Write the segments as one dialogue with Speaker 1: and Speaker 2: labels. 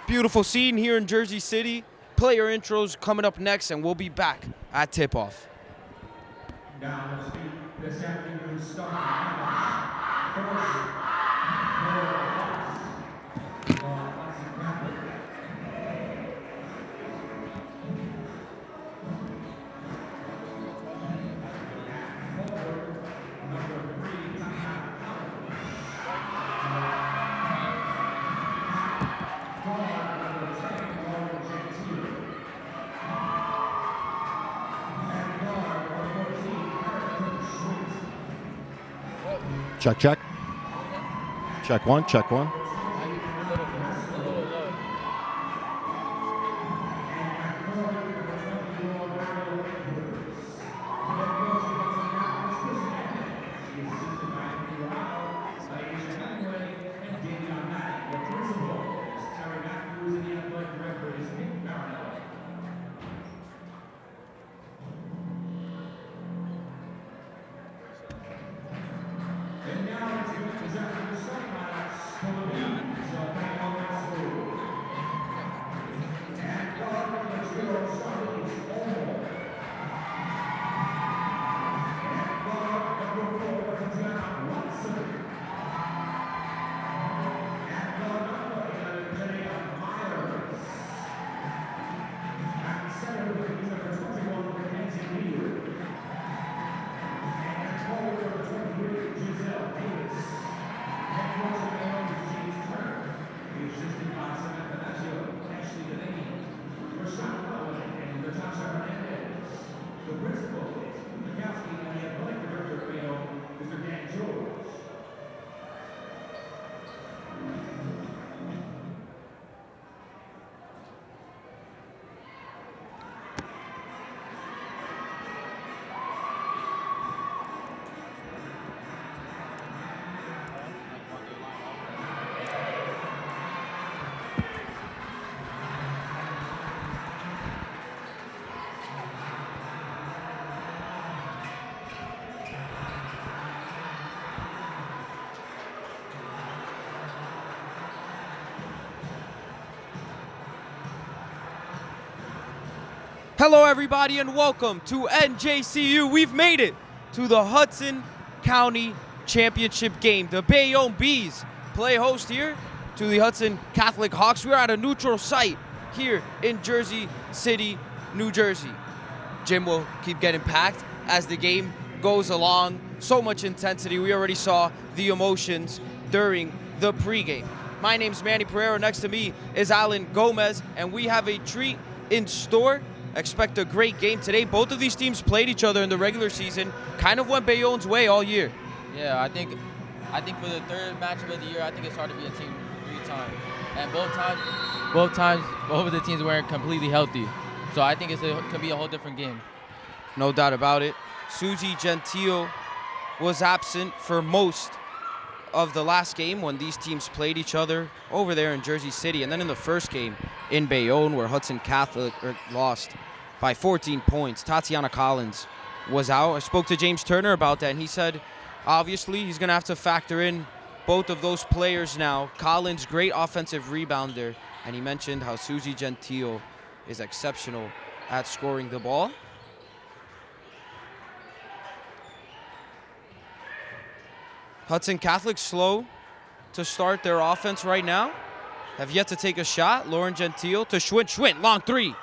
Speaker 1: Beautiful scene here in Jersey City. Player intros coming up next, and we'll be back at tip-off.
Speaker 2: Now let's meet this afternoon's starting lineups. First, for Hudson Catholic. Forward, number 3, Tatiana Collins. Guard, number 10, Lauren Gentile. And guard, number 14, Erica Schultz.
Speaker 3: Check, check. Check one, check one.
Speaker 1: Hello, everybody, and welcome to NJCU. We've made it to the Hudson County Championship game. The Bayonne Bees play host here to the Hudson Catholic Hawks. We're at a neutral site here in Jersey City, New Jersey. Gym will keep getting packed as the game goes along. So much intensity. We already saw the emotions during the pregame. My name's Manny Pereira. Next to me is Alan Gomez, and we have a treat in store. Expect a great game today. Both of these teams played each other in the regular season. Kind of went Bayonne's way all year.
Speaker 4: Yeah, I think for the third matchup of the year, I think it's hard to be a team 3 times. And both of the teams weren't completely healthy. So I think it could be a whole different game.
Speaker 1: No doubt about it. Susie Gentile was absent for most of the last game when these teams played each other over there in Jersey City. And then in the first game in Bayonne, where Hudson Catholic lost by 14 points, Tatiana Collins was out. I spoke to James Turner about that, and he said, obviously, he's going to have to factor in both of those players now. Collins, great offensive rebounder, and he mentioned how Susie Gentile is exceptional at scoring the ball. Hudson Catholic slow to start their offense right now. Have yet to take a shot. Lauren Gentile to Schwint, long 3.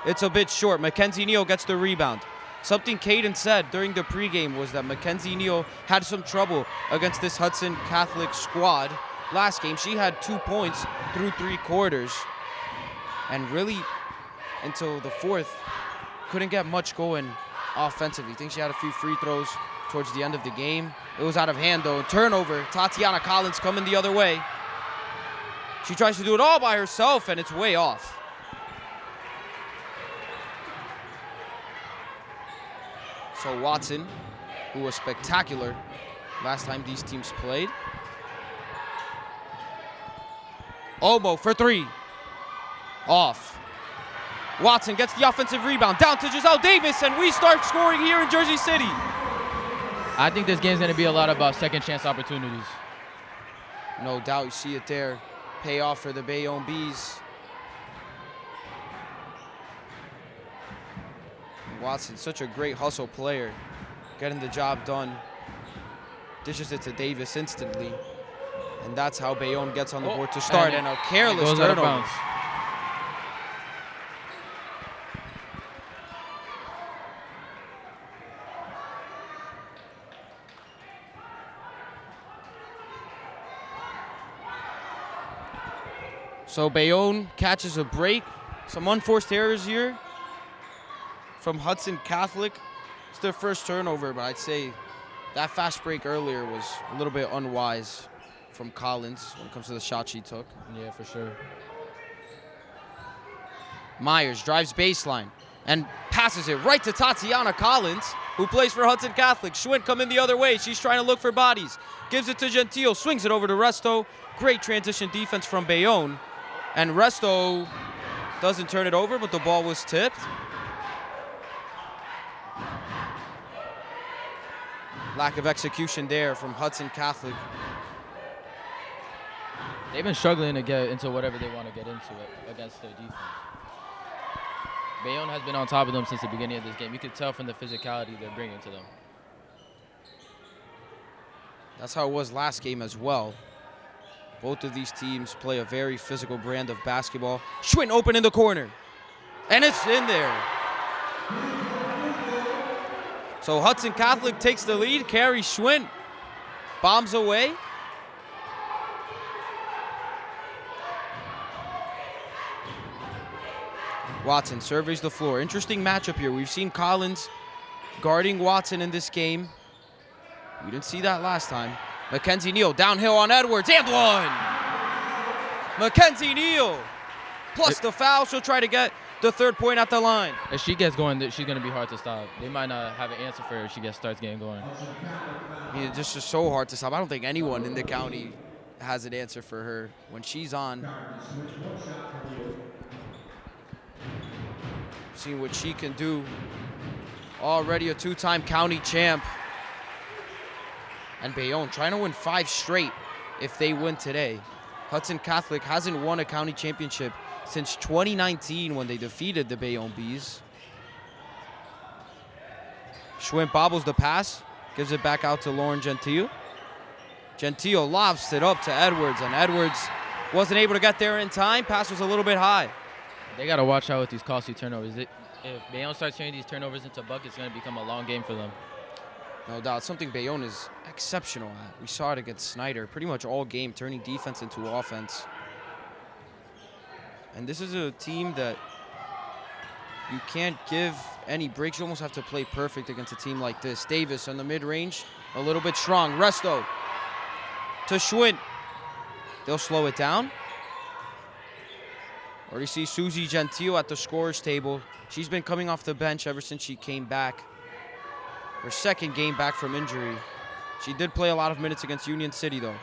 Speaker 1: It's a bit short. Mackenzie Neal gets the rebound. Something Caden said during the pregame was that Mackenzie Neal had some trouble against this Hudson Catholic squad. Last game, she had 2 points through 3 quarters. And really, until the fourth, couldn't get much going offensively. I think she had a few free throws towards the end of the game. It was out of hand, though. Turnover. Tatiana Collins coming the other way. She tries to do it all by herself, and it's way off. So Watson, who was spectacular last time these teams played. Omo for 3. Off. Watson gets the offensive rebound. Down to Giselle Davis, and we start scoring here in Jersey City.
Speaker 4: I think this game's going to be a lot about second chance opportunities.
Speaker 1: No doubt, you see it there. Pay off for the Bayonne Bees. Watson, such a great hustle player, getting the job done. Dishes it to Davis instantly. And that's how Bayonne gets on the board to start. And a careless
Speaker 4: goes out of
Speaker 1: turnover.
Speaker 4: bounds.
Speaker 1: So Bayonne catches a break. Some unforced errors here from Hudson Catholic. It's their first turnover, but I'd say that fast break earlier was a little bit unwise from Collins when it comes to the shot she took.
Speaker 4: Yeah, for sure.
Speaker 1: Myers drives baseline and passes it right to Tatiana Collins, who plays for Hudson Catholic. Schwint coming the other way. She's trying to look for bodies. Gives it to Gentile, swings it over to Resto. Great transition defense from Bayonne. And Resto doesn't turn it over, but the ball was tipped. Lack of execution there from Hudson Catholic.
Speaker 4: They've been struggling to get into whatever they want to get into against their defense. Bayonne has been on top of them since the beginning of this game. You could tell from the physicality they're bringing to them.
Speaker 1: That's how it was last game as well. Both of these teams play a very physical brand of basketball. Schwinn open in the corner. And it's in there. So Hudson Catholic takes the lead. Carrie Schwinn bombs away. Watson surveys the floor. Interesting matchup here. We've seen Collins guarding Watson in this game. We didn't see that last time. Mackenzie Neal downhill on Edwards and one. Mackenzie Neal plus the foul. She'll try to get the third point at the line.
Speaker 4: If she gets going, she's going to be hard to stop. They might not have an answer for her if she starts getting going.
Speaker 1: I mean, it's just so hard to stop. I don't think anyone in the county has an answer for her when she's on. Seeing what she can do. Already a two-time county champ. And Bayonne trying to win 5 straight if they win today. Hudson Catholic hasn't won a county championship since 2019 when they defeated the Bayonne Bees. Schwinn bobbles the pass, gives it back out to Lauren Gentile. Gentile lobs it up to Edwards, and Edwards wasn't able to get there in time. Pass was a little bit high.
Speaker 4: They got to watch out with these costly turnovers. If Bayonne starts turning these turnovers into buckets, it's going to become a long game for them.
Speaker 1: No doubt, something Bayonne is exceptional at. We saw it against Snyder pretty much all game, turning defense into offense. And this is a team that you can't give any breaks. You almost have to play perfect against a team like this. Davis on the mid-range, a little bit strong. Resto to Schwinn. They'll slow it down. Already see Susie Gentile at the scorer's table. She's been coming off the bench ever since she came back. Her second game back from injury. She did play a lot of minutes against Union City, though.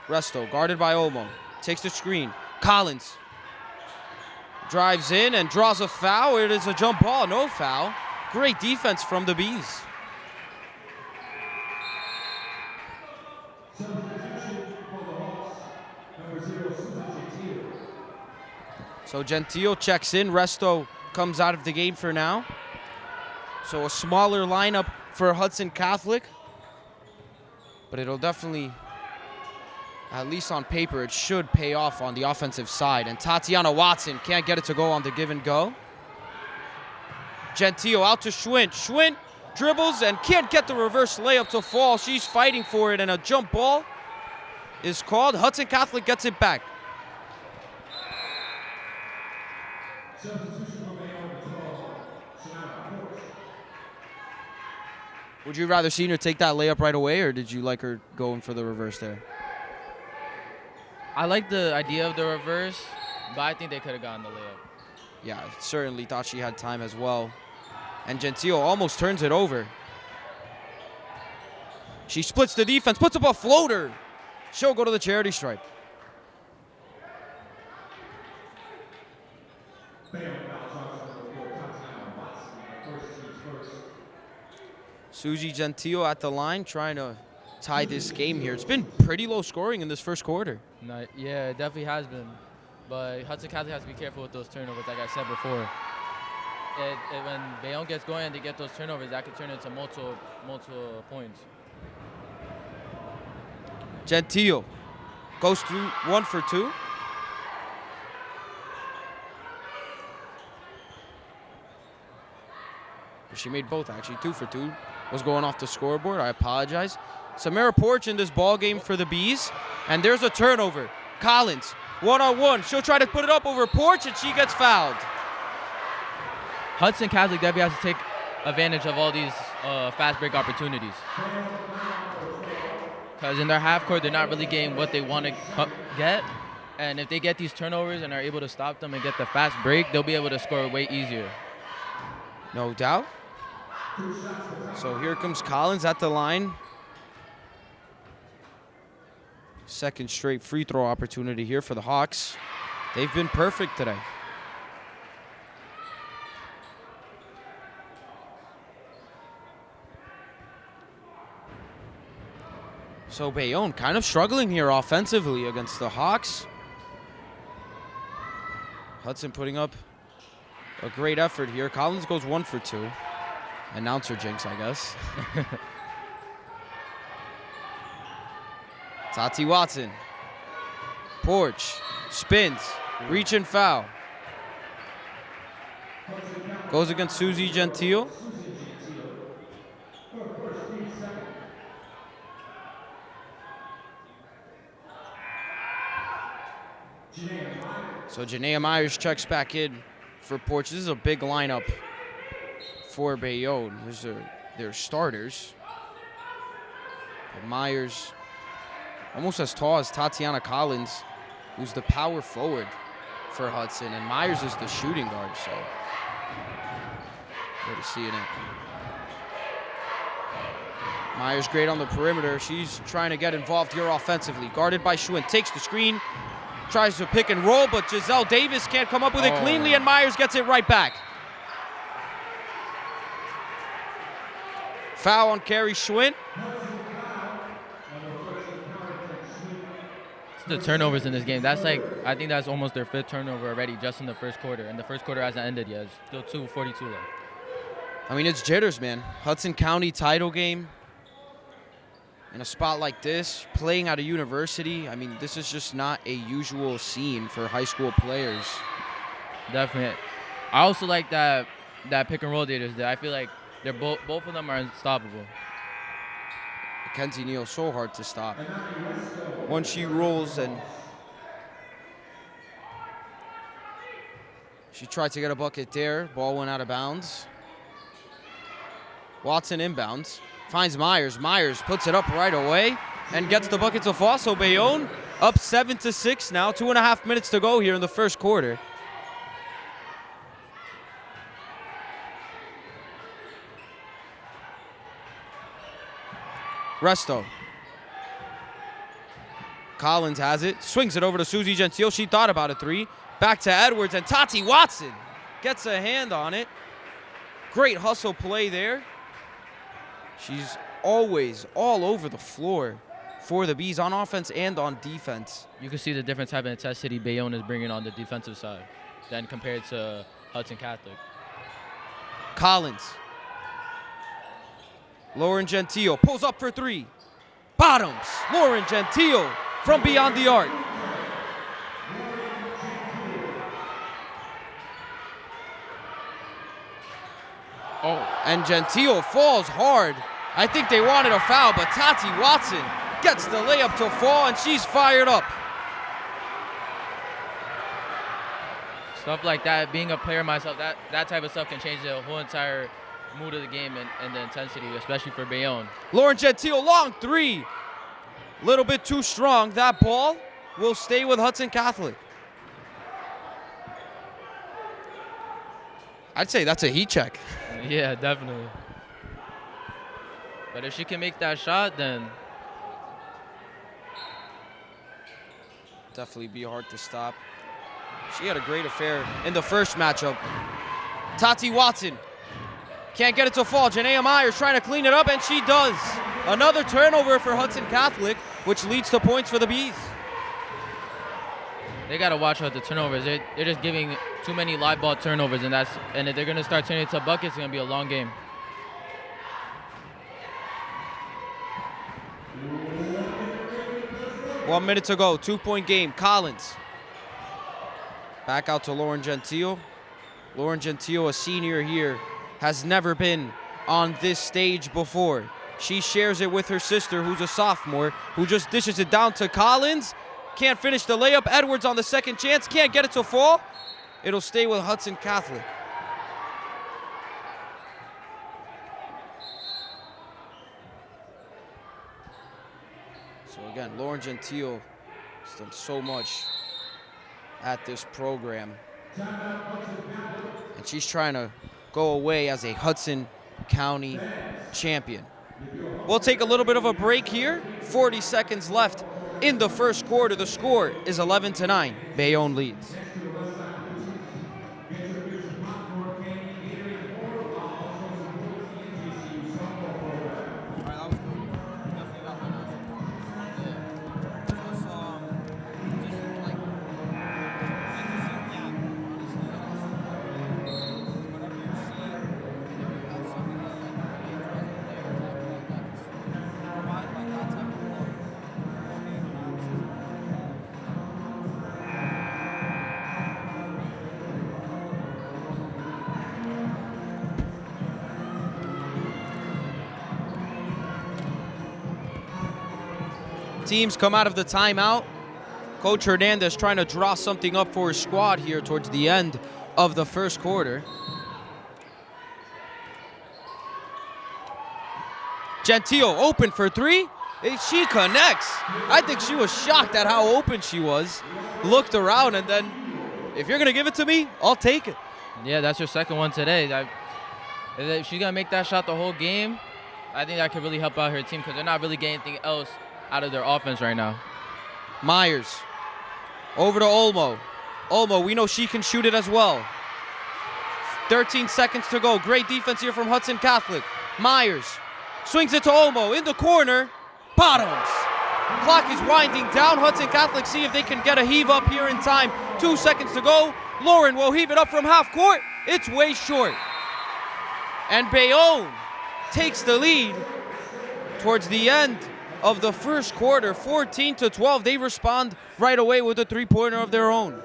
Speaker 1: Resto, guarded by Olmo. Takes the screen. Collins drives in and draws a foul. It is a jump ball, no foul. Great defense from the Bees. So Gentile checks in. Resto comes out of the game for now. So a smaller lineup for Hudson Catholic. But it'll definitely, at least on paper, it should pay off on the offensive side. And Tatiana Watson can't get it to go on the give and go. Gentile out to Schwinn. Schwinn dribbles and can't get the reverse layup to fall. She's fighting for it, and a jump ball is called. Hudson Catholic gets it back. Would you rather seen her take that layup right away, or did you like her going for the reverse there?
Speaker 4: I like the idea of the reverse, but I think they could have gotten the layup.
Speaker 1: Yeah, I certainly thought she had time as well. And Gentile almost turns it over. She splits the defense, puts up a floater. She'll go to the charity stripe. Susie Gentile at the line trying to tie this game here. It's been pretty low scoring in this first quarter.
Speaker 4: No, yeah, it definitely has been. But Hudson Catholic has to be careful with those turnovers, like I said before. When Bayonne gets going and they get those turnovers, that could turn into multiple points.
Speaker 1: Gentile goes through 1 for 2. She made both, actually. 2 for 2 was going off the scoreboard. I apologize. Samara Porch in this ball game for the Bees. And there's a turnover. Collins, one-on-one. She'll try to put it up over Porch, and she gets fouled.
Speaker 4: Hudson Catholic definitely has to take advantage of all these fast break opportunities. Because in their half court, they're not really getting what they want to get. And if they get these turnovers and are able to stop them and get the fast break, they'll be able to score way easier.
Speaker 1: No doubt. So here comes Collins at the line. Second straight free throw opportunity here for the Hawks. They've been perfect today. So Bayonne kind of struggling here offensively against the Hawks. Hudson putting up a great effort here. Collins goes 1 for 2. Announcer jinx, I guess. Tati Watson. Porch. Spins. Reach and foul. Goes against Susie Gentile. So Janaea Myers checks back in for Porch. This is a big lineup for Bayonne. These are their starters. But Myers, almost as tall as Tatiana Collins, who's the power forward for Hudson. And Myers is the shooting guard, so good to see it. Myers great on the perimeter. She's trying to get involved here offensively. Guarded by Schwinn. Takes the screen. Tries to pick and roll, but Giselle Davis can't come up with it cleanly, and Myers gets it right back. Foul on Carrie Schwinn.
Speaker 4: It's the turnovers in this game. That's like, I think that's almost their 5th turnover already just in the first quarter. And the first quarter hasn't ended yet. It's still 2:42 left.
Speaker 1: I mean, it's jitters, man. Hudson County title game. In a spot like this, playing at a university, I mean, this is just not a usual scene for high school players.
Speaker 4: Definitely. I also like that pick and roll they just did. I feel like they're both of them are unstoppable.
Speaker 1: Mackenzie Neal, so hard to stop. Once she rolls, and she tried to get a bucket there. Ball went out of bounds. Watson inbounds. Finds Myers. Myers puts it up right away and gets the bucket to fall. So Bayonne up 7-6 now. 2.5 minutes to go here in the first quarter. Resto. Collins has it. Swings it over to Susie Gentile. She thought about a 3. Back to Edwards, and Tati Watson gets a hand on it. Great hustle play there. She's always all over the floor for the Bees on offense and on defense.
Speaker 4: You can see the different type of intensity Bayonne is bringing on the defensive side than compared to Hudson Catholic.
Speaker 1: Collins. Lauren Gentile pulls up for 3. Bottoms. Lauren Gentile from beyond the arc. And Gentile falls hard. I think they wanted a foul, but Tati Watson gets the layup to fall, and she's fired up.
Speaker 4: Stuff like that, being a player myself, that type of stuff can change the whole entire mood of the game and the intensity, especially for Bayonne.
Speaker 1: Lauren Gentile, long 3. Little bit too strong. That ball will stay with Hudson Catholic. I'd say that's a heat check.
Speaker 4: Yeah, definitely. But if she can make that shot, then
Speaker 1: definitely be hard to stop. She had a great affair in the first matchup. Tati Watson can't get it to fall. Janaea Myers trying to clean it up, and she does. Another turnover for Hudson Catholic, which leads to points for the Bees.
Speaker 4: They got to watch out the turnovers. They're just giving too many live ball turnovers, and if they're going to start turning it to buckets, it's going to be a long game.
Speaker 1: One minute to go, 2-point game. Collins. Back out to Lauren Gentile. Lauren Gentile, a senior here, has never been on this stage before. She shares it with her sister, who's a sophomore, who just dishes it down to Collins. Can't finish the layup. Edwards on the second chance. Can't get it to fall. It'll stay with Hudson Catholic. So again, Lauren Gentile has done so much at this program. And she's trying to go away as a Hudson County champion. We'll take a little bit of a break here. 40 seconds left in the first quarter. The score is 11-9. Bayonne leads. Teams come out of the timeout. Coach Hernandez trying to draw something up for his squad here towards the end of the first quarter. Gentile open for three. She connects. I think she was shocked at how open she was. Looked around and then, if you're going to give it to me, I'll take it.
Speaker 4: Yeah, that's her second one today. If she's going to make that shot the whole game, I think that could really help out her team because they're not really getting anything else out of their offense right now.
Speaker 1: Myers over to Olmo. Olmo, we know she can shoot it as well. 13 seconds to go. Great defense here from Hudson Catholic. Myers swings it to Olmo in the corner. Bottoms. Clock is winding down. Hudson Catholic see if they can get a heave up here in time. 2 seconds to go. Lauren will heave it up from half court. It's way short. And Bayonne takes the lead towards the end of the first quarter, 14-12. They respond right away with a three-pointer of their own.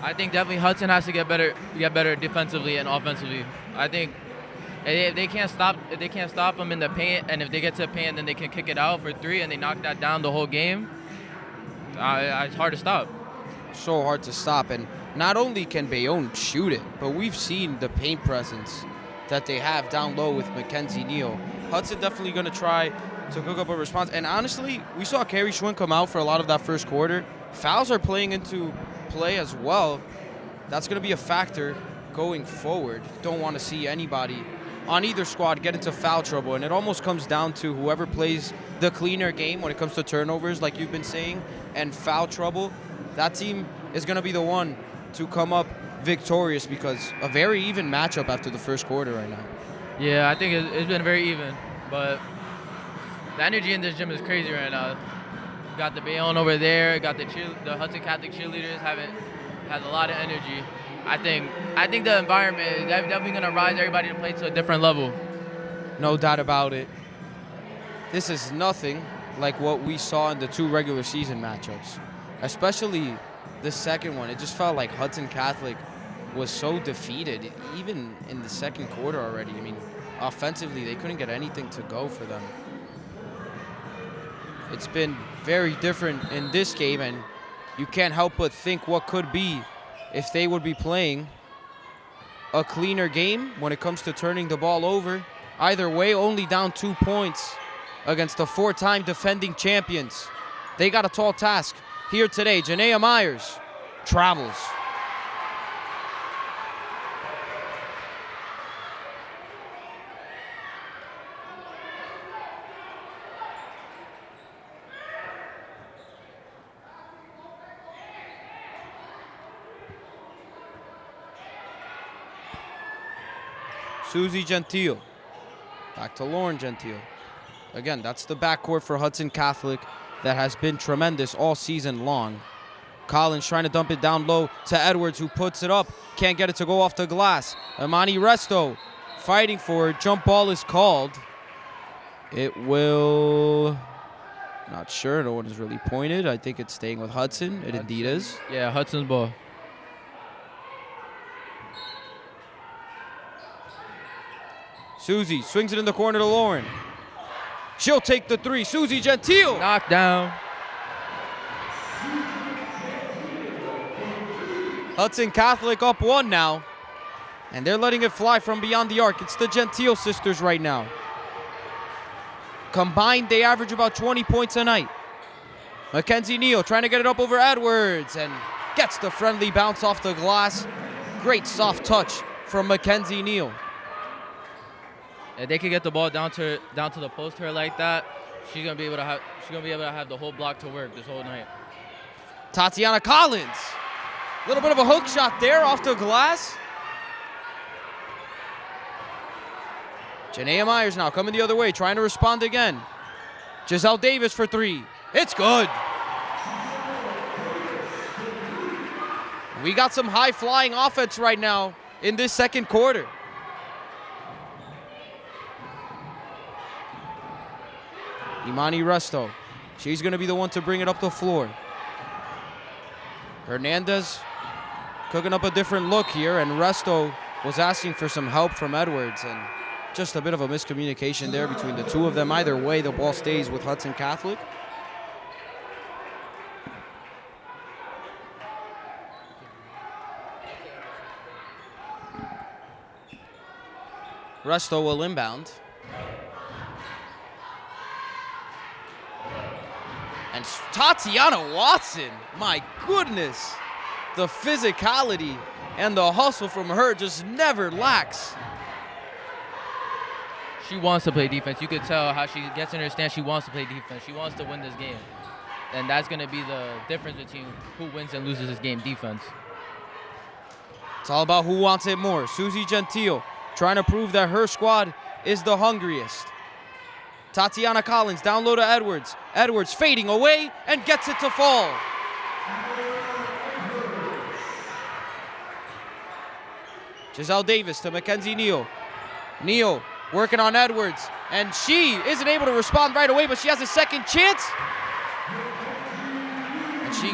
Speaker 4: I think definitely Hudson has to get better defensively and offensively. I think if they can't stop them in the paint, and if they get to the paint, then they can kick it out for three, and they knock that down the whole game. It's hard to stop.
Speaker 1: So hard to stop, and not only can Bayonne shoot it, but we've seen the paint presence that they have down low with Mackenzie Neal. Hudson definitely going to try to cook up a response. And honestly, we saw Carrie Schwinn come out for a lot of that first quarter. Fouls are playing into play as well. That's going to be a factor going forward. Don't want to see anybody on either squad get into foul trouble. And it almost comes down to whoever plays the cleaner game when it comes to turnovers, like you've been saying, and foul trouble. That team is going to be the one to come up victorious because a very even matchup after the first quarter right now.
Speaker 4: Yeah, I think it's been very even, but the energy in this gym is crazy right now. Got the Bayonne over there, got the Hudson Catholic cheerleaders has a lot of energy. I think the environment is definitely going to rise everybody to play to a different level.
Speaker 1: No doubt about it. This is nothing like what we saw in the two regular season matchups, especially the second one. It just felt like Hudson Catholic was so defeated, even in the second quarter already. I mean, offensively, they couldn't get anything to go for them. It's been very different in this game, and you can't help but think what could be if they would be playing a cleaner game when it comes to turning the ball over. Either way, only down 2 points against the four-time defending champions. They got a tall task here today. Janaea Myers travels. Susie Gentile. Back to Lauren Gentile. Again, that's the backcourt for Hudson Catholic. that has been tremendous all season long. Collins trying to dump it down low to Edwards, who puts it up. Can't get it to go off the glass. Imani Resto fighting for it. Jump ball is called. It will... Not sure. No one is really pointed. I think it's staying with Hudson. It indeed is.
Speaker 4: Yeah, Hudson's ball.
Speaker 1: Susie swings it in the corner to Lauren. She'll take the three. Susie Gentile.
Speaker 4: Knocked down.
Speaker 1: Hudson Catholic up 1 now. And they're letting it fly from beyond the arc. It's the Gentile sisters right now. Combined, they average about 20 points a night. Mackenzie Neal trying to get it up over Edwards and gets the friendly bounce off the glass. Great soft touch from Mackenzie Neal.
Speaker 4: If they could get the ball down to the post her like that, she's gonna be able to have the whole block to work this whole night.
Speaker 1: Tatiana Collins. A little bit of a hook shot there off the glass. Janaea Myers now coming the other way, trying to respond again. Giselle Davis for 3. It's good. We got some high-flying offense right now in this second quarter. Imani Resto. She's going to be the one to bring it up the floor. Hernandez cooking up a different look here, and Resto was asking for some help from Edwards, and just a bit of a miscommunication there between the two of them. Either way, the ball stays with Hudson Catholic. Resto will inbound. And Tatiana Watson, my goodness. The physicality and the hustle from her just never lacks.
Speaker 4: She wants to play defense. You could tell how she gets in her stance. She wants to play defense. She wants to win this game. And that's going to be the difference between who wins and loses this game, defense.
Speaker 1: It's all about who wants it more. Susie Gentile trying to prove that her squad is the hungriest. Tatiana Collins down low to Edwards. Edwards fading away and gets it to fall. Giselle Davis to Mackenzie Neal. Neal working on Edwards, and she isn't able to respond right away, but she has a second chance. And she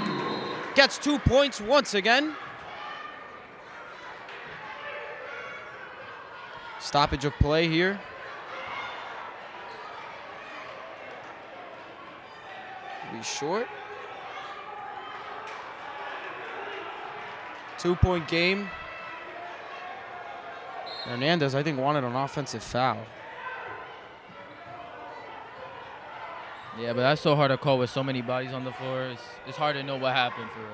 Speaker 1: gets 2 points once again. Stoppage of play here. Be short. 2-point game. Hernandez, I think, wanted an offensive foul.
Speaker 4: Yeah, but that's so hard to call with so many bodies on the floor. It's hard to know what happened for real.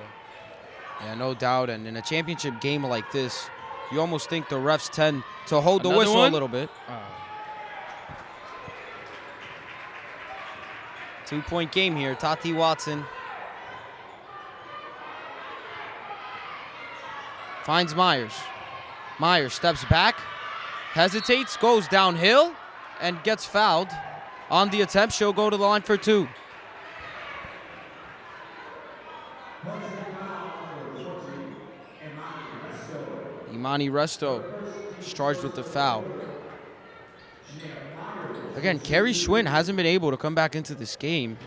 Speaker 1: Yeah, no doubt. And in a championship game like this, you almost think the refs tend to hold the
Speaker 4: Another
Speaker 1: whistle
Speaker 4: one?
Speaker 1: a little bit. 2-point game here. Tati Watson finds Myers. Myers steps back, hesitates, goes downhill, and gets fouled on the attempt. She'll go to the line for 2. Imani Resto is charged with the foul. Again, Carrie Schwinn hasn't been able to come back into this game.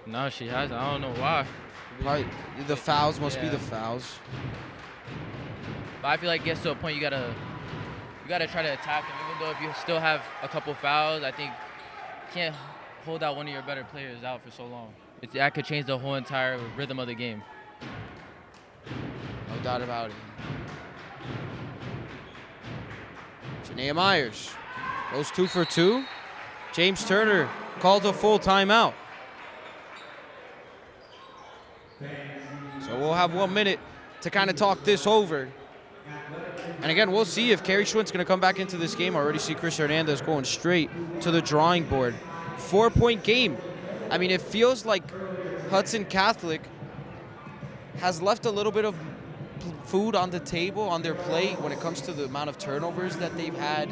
Speaker 4: No, she hasn't. I don't know why.
Speaker 1: Probably the fouls must be the fouls.
Speaker 4: But I feel like it gets to a point you gotta try to attack them. Even though if you still have a couple fouls, I think you can't hold out one of your better players out for so long. That could change the whole entire rhythm of the game.
Speaker 1: No doubt about it. Janaea Myers goes 2 for 2. James Turner calls a full timeout. So we'll have 1 minute to kind of talk this over. And again, we'll see if Carrie Schwinn's going to come back into this game. I already see Chris Hernandez going straight to the drawing board. 4-point game. I mean, it feels like Hudson Catholic has left a little bit of food on the table, on their plate, when it comes to the amount of turnovers that they've had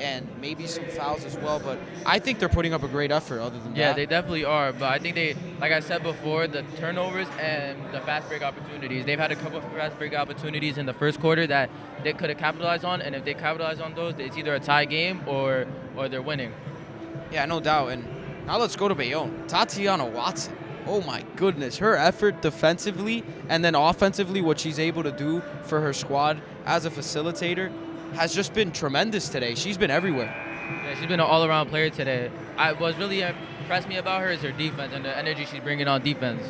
Speaker 1: and maybe some fouls as well. But I think they're putting up a great effort other than
Speaker 4: Yeah,
Speaker 1: that.
Speaker 4: they definitely are. But I think they, like I said before, the turnovers and the fast break opportunities. They've had a couple of fast break opportunities in the first quarter that they could have capitalized on. And if they capitalize on those, it's either a tie game or they're winning.
Speaker 1: Yeah, no doubt. And now let's go to Bayonne. Tatiana Watson. Oh my goodness. Her effort defensively and then offensively, what she's able to do for her squad as a facilitator has just been tremendous today. She's been everywhere.
Speaker 4: Yeah, she's been an all-around player today. What really impressed me about her is her defense and the energy she's bringing on defense.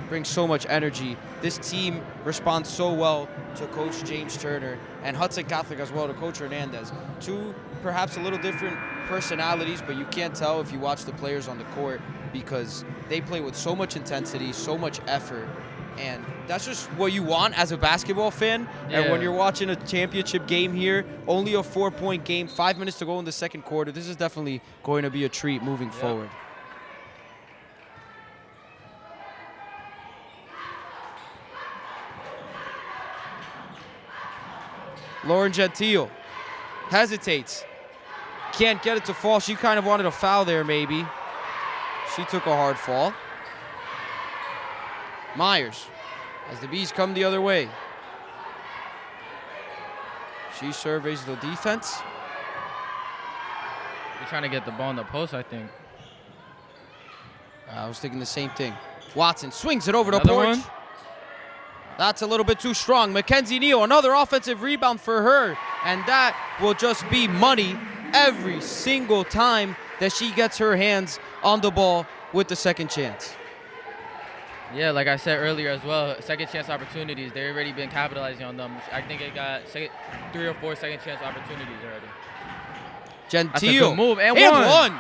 Speaker 1: Brings so much energy. This team responds so well to Coach James Turner and Hudson Catholic as well to Coach Hernandez. Two perhaps a little different personalities, but you can't tell if you watch the players on the court because they play with so much intensity, so much effort, and that's just what you want as a basketball fan.
Speaker 4: Yeah.
Speaker 1: And when you're watching a championship game here, only a 4-point game, 5 minutes to go in the second quarter, this is definitely going to be a treat moving forward. Lauren Gentile hesitates. Can't get it to fall. She kind of wanted a foul there, maybe. She took a hard fall. Myers, as the Bees come the other way. She surveys the defense.
Speaker 4: They're trying to get the ball in the post, I think.
Speaker 1: I was thinking the same thing. Watson swings it over the
Speaker 4: Another
Speaker 1: porch.
Speaker 4: one?
Speaker 1: That's a little bit too strong. Mackenzie Neal, another offensive rebound for her. And that will just be money every single time that she gets her hands on the ball with the second chance.
Speaker 4: Yeah, like I said earlier as well, second chance opportunities. They've already been capitalizing on them. I think they got 3 or 4 second chance opportunities already.
Speaker 1: Gentile.
Speaker 4: That's a good move. And
Speaker 1: one.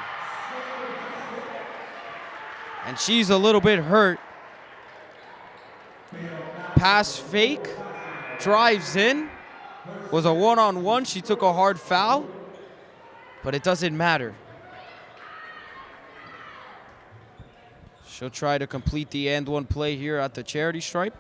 Speaker 1: And she's a little bit hurt. Pass fake. Drives in. Was a one-on-one. She took a hard foul. But it doesn't matter. She'll try to complete the and one play here at the charity stripe.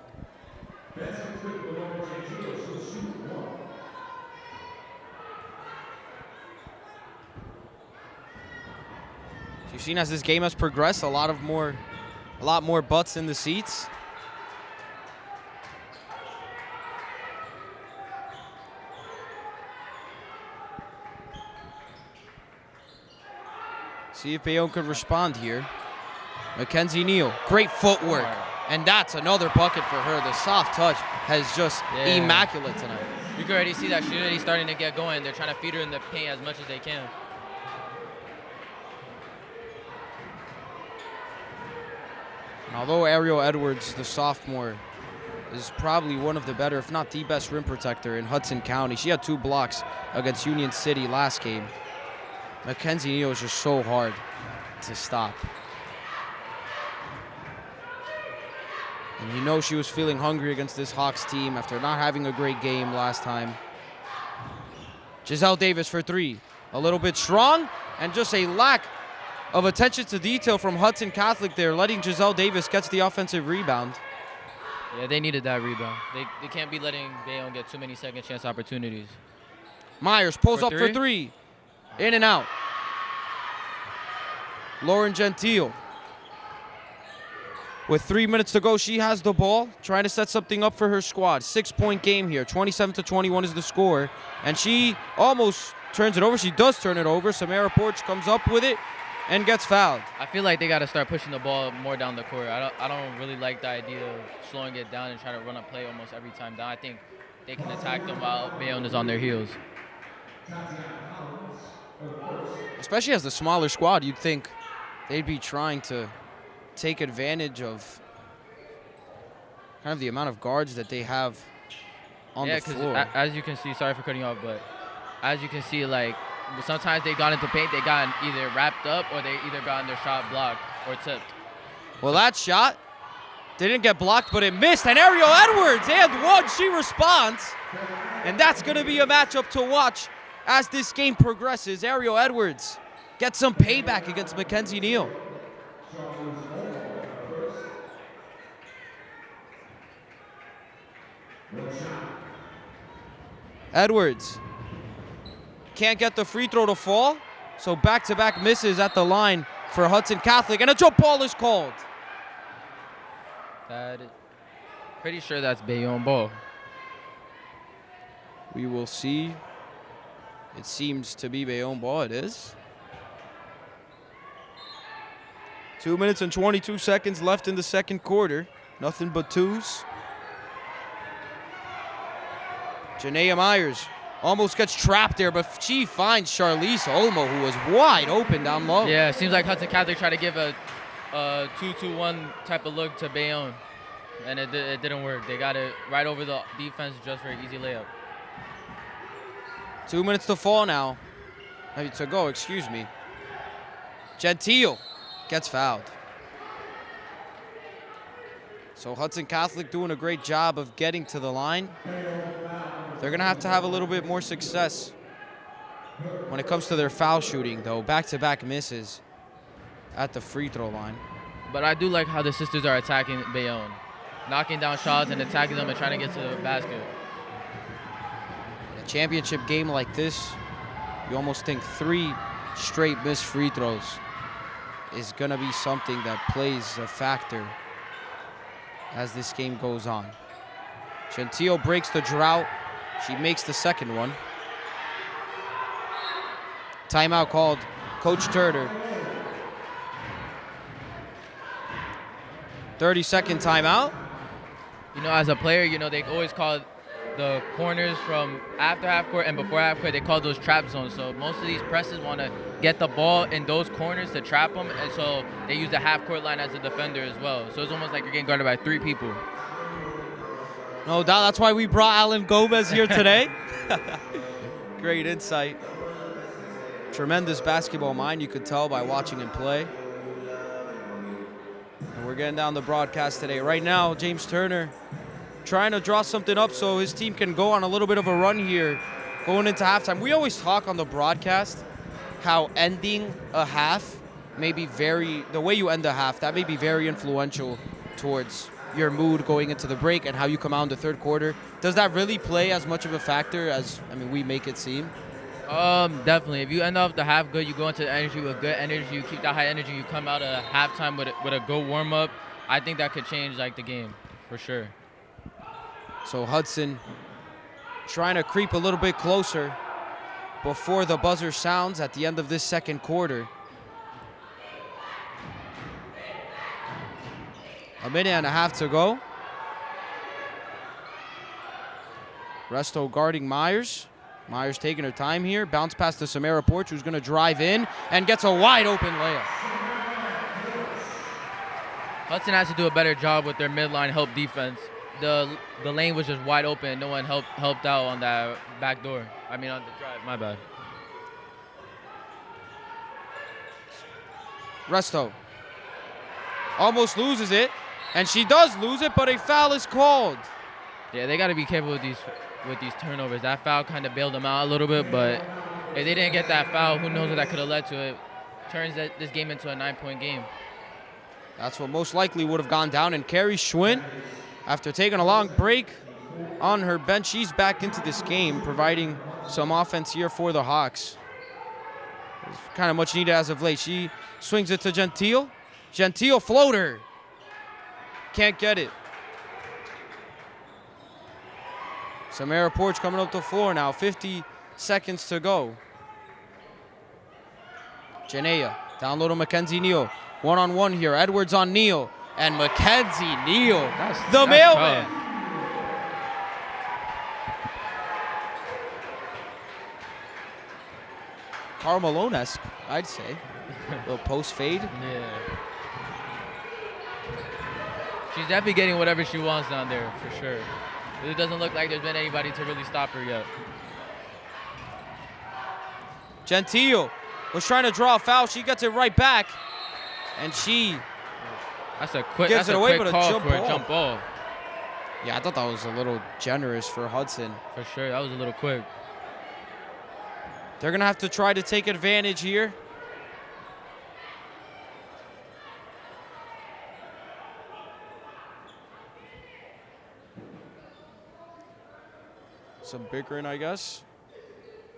Speaker 1: You've seen as this game has progressed, a lot more butts in the seats. See if Bayonne can respond here. Mackenzie Neal, great footwork. And that's another bucket for her. The soft touch has just immaculate tonight.
Speaker 4: You can already see that she's already starting to get going. They're trying to feed her in the paint as much as they can.
Speaker 1: And although Ariel Edwards, the sophomore, is probably one of the better, if not the best rim protector in Hudson County. She had 2 blocks against Union City last game. Mackenzie Neal is just so hard to stop. And you know she was feeling hungry against this Hawks team after not having a great game last time. Giselle Davis for 3. A little bit strong, and just a lack of attention to detail from Hudson Catholic there, letting Giselle Davis get the offensive rebound.
Speaker 4: Yeah, they needed that rebound. They can't be letting Bayonne get too many second chance opportunities.
Speaker 1: Myers pulls up for 3. In and out. Lauren Gentile. With 3 minutes to go, she has the ball, trying to set something up for her squad. 6-point game here. 27-21 is the score. And she almost turns it over. She does turn it over. Samara Porch comes up with it and gets fouled.
Speaker 4: I feel like they got to start pushing the ball more down the court. I don't really like the idea of slowing it down and trying to run a play almost every time down. I think they can attack them while Bayonne is on their heels.
Speaker 1: Especially as the smaller squad, you'd think they'd be trying to take advantage of kind of the amount of guards that they have on the floor.
Speaker 4: Yeah, because as you can see, sorry for cutting you off, but as you can see, like, sometimes they got into paint, they got either wrapped up or they either got their shot blocked or tipped.
Speaker 1: Well, that shot didn't get blocked, but it missed. And Ariel Edwards, and one, she responds. And that's going to be a matchup to watch as this game progresses. Ariel Edwards gets some payback against Mackenzie Neal. Edwards Can't get the free throw to fall. So back-to-back misses at the line for Hudson Catholic. And a jump ball is called.
Speaker 4: Pretty sure that's Bayonne ball.
Speaker 1: We will see. It seems to be Bayonne ball. It is. 2 minutes and 22 seconds left in the second quarter. Nothing but twos. Janaea Myers almost gets trapped there, but she finds Charlize Olmo, who was wide open down low.
Speaker 4: Yeah, it seems like Hudson Catholic tried to give a 2-2-1 type of look to Bayonne, and it didn't work. They got it right over the defense just for an easy layup.
Speaker 1: 2 minutes to fall now. To go, excuse me. Gentile gets fouled. So Hudson Catholic doing a great job of getting to the line. They're going to have a little bit more success when it comes to their foul shooting, though. Back-to-back misses at the free throw line.
Speaker 4: But I do like how the sisters are attacking Bayonne, knocking down shots and attacking them and trying to get to the basket.
Speaker 1: In a championship game like this, you almost think 3 straight missed free throws is going to be something that plays a factor as this game goes on. Gentile breaks the drought. She makes the second one. Timeout called. Coach Turner. 30-second timeout.
Speaker 4: You know, as a player, you know, they always call the corners from after half court and before half court, they call those trap zones. So most of these presses want to get the ball in those corners to trap them, and so they use the half court line as a defender as well. So it's almost like you're getting guarded by 3 people.
Speaker 1: No doubt. That's why we brought Alan Gomez here today. Great insight. Tremendous basketball mind, you could tell by watching him play. And we're getting down the broadcast today. Right now, James Turner trying to draw something up so his team can go on a little bit of a run here going into halftime. We always talk on the broadcast how ending a half may be the way you end a half, that may be very influential towards your mood going into the break and how you come out in the third quarter. Does that really play as much of a factor as, we make it seem?
Speaker 4: Definitely. If you end off the half good, you go into the energy with good energy, you keep that high energy, you come out of halftime with a good warm-up, I think that could change, the game, for sure.
Speaker 1: So Hudson trying to creep a little bit closer before the buzzer sounds at the end of this second quarter. A minute and a half to go. Resto guarding Myers. Myers taking her time here. Bounce pass to Samara Porch, who's going to drive in and gets a wide open layup.
Speaker 4: Hudson has to do a better job with their midline help defense. The lane was just wide open. No one helped out on that back door. On the drive. My bad.
Speaker 1: Resto almost loses it, and she does lose it, but a foul is called.
Speaker 4: Yeah, they got to be careful with these turnovers. That foul kind of bailed them out a little bit, but if they didn't get that foul, who knows what that could have led to. It turns this game into a 9-point game.
Speaker 1: That's what most likely would have gone down. And Carrie Schwinn, after taking a long break on her bench, she's back into this game, providing some offense here for the Hawks. It's kind of much needed as of late. She swings it to Gentile. Gentile floater. Can't get it. Samara Porch coming up the floor now. 50 seconds to go. Janaea down low to Mackenzie Neal. One-on-one here. Edwards on Neal. And Mackenzie Neal, the mailman. Karl Malone-esque, I'd say. A little post fade.
Speaker 4: Yeah. She's definitely getting whatever she wants down there, for sure. It doesn't look like there's been anybody to really stop her yet.
Speaker 1: Gentile was trying to draw a foul. She gets it right back. And she
Speaker 4: That's a quick call for a jump ball.
Speaker 1: Yeah, I thought that was a little generous for Hudson.
Speaker 4: For sure, that was a little quick.
Speaker 1: They're going to have to try to take advantage here. Some bickering, I guess.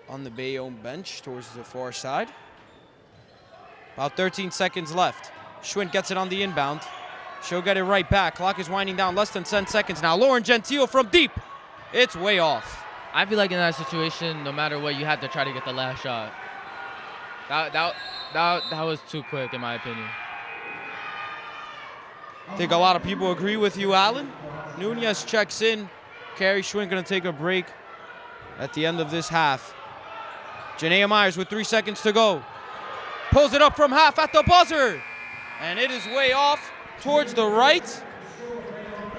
Speaker 1: on the Bayonne bench towards the far side. About 13 seconds left. Schwint gets it on the inbound. She'll get it right back. Clock is winding down, less than 10 seconds now. Lauren Gentile from deep. It's way off.
Speaker 4: I feel like in that situation, no matter what, you have to try to get the last shot. That was too quick, in my opinion.
Speaker 1: I think a lot of people agree with you, Alan. Nunez checks in. Carrie Schwint going to take a break at the end of this half. Janaea Myers with 3 seconds to go. Pulls it up from half at the buzzer. And it is way off towards the right.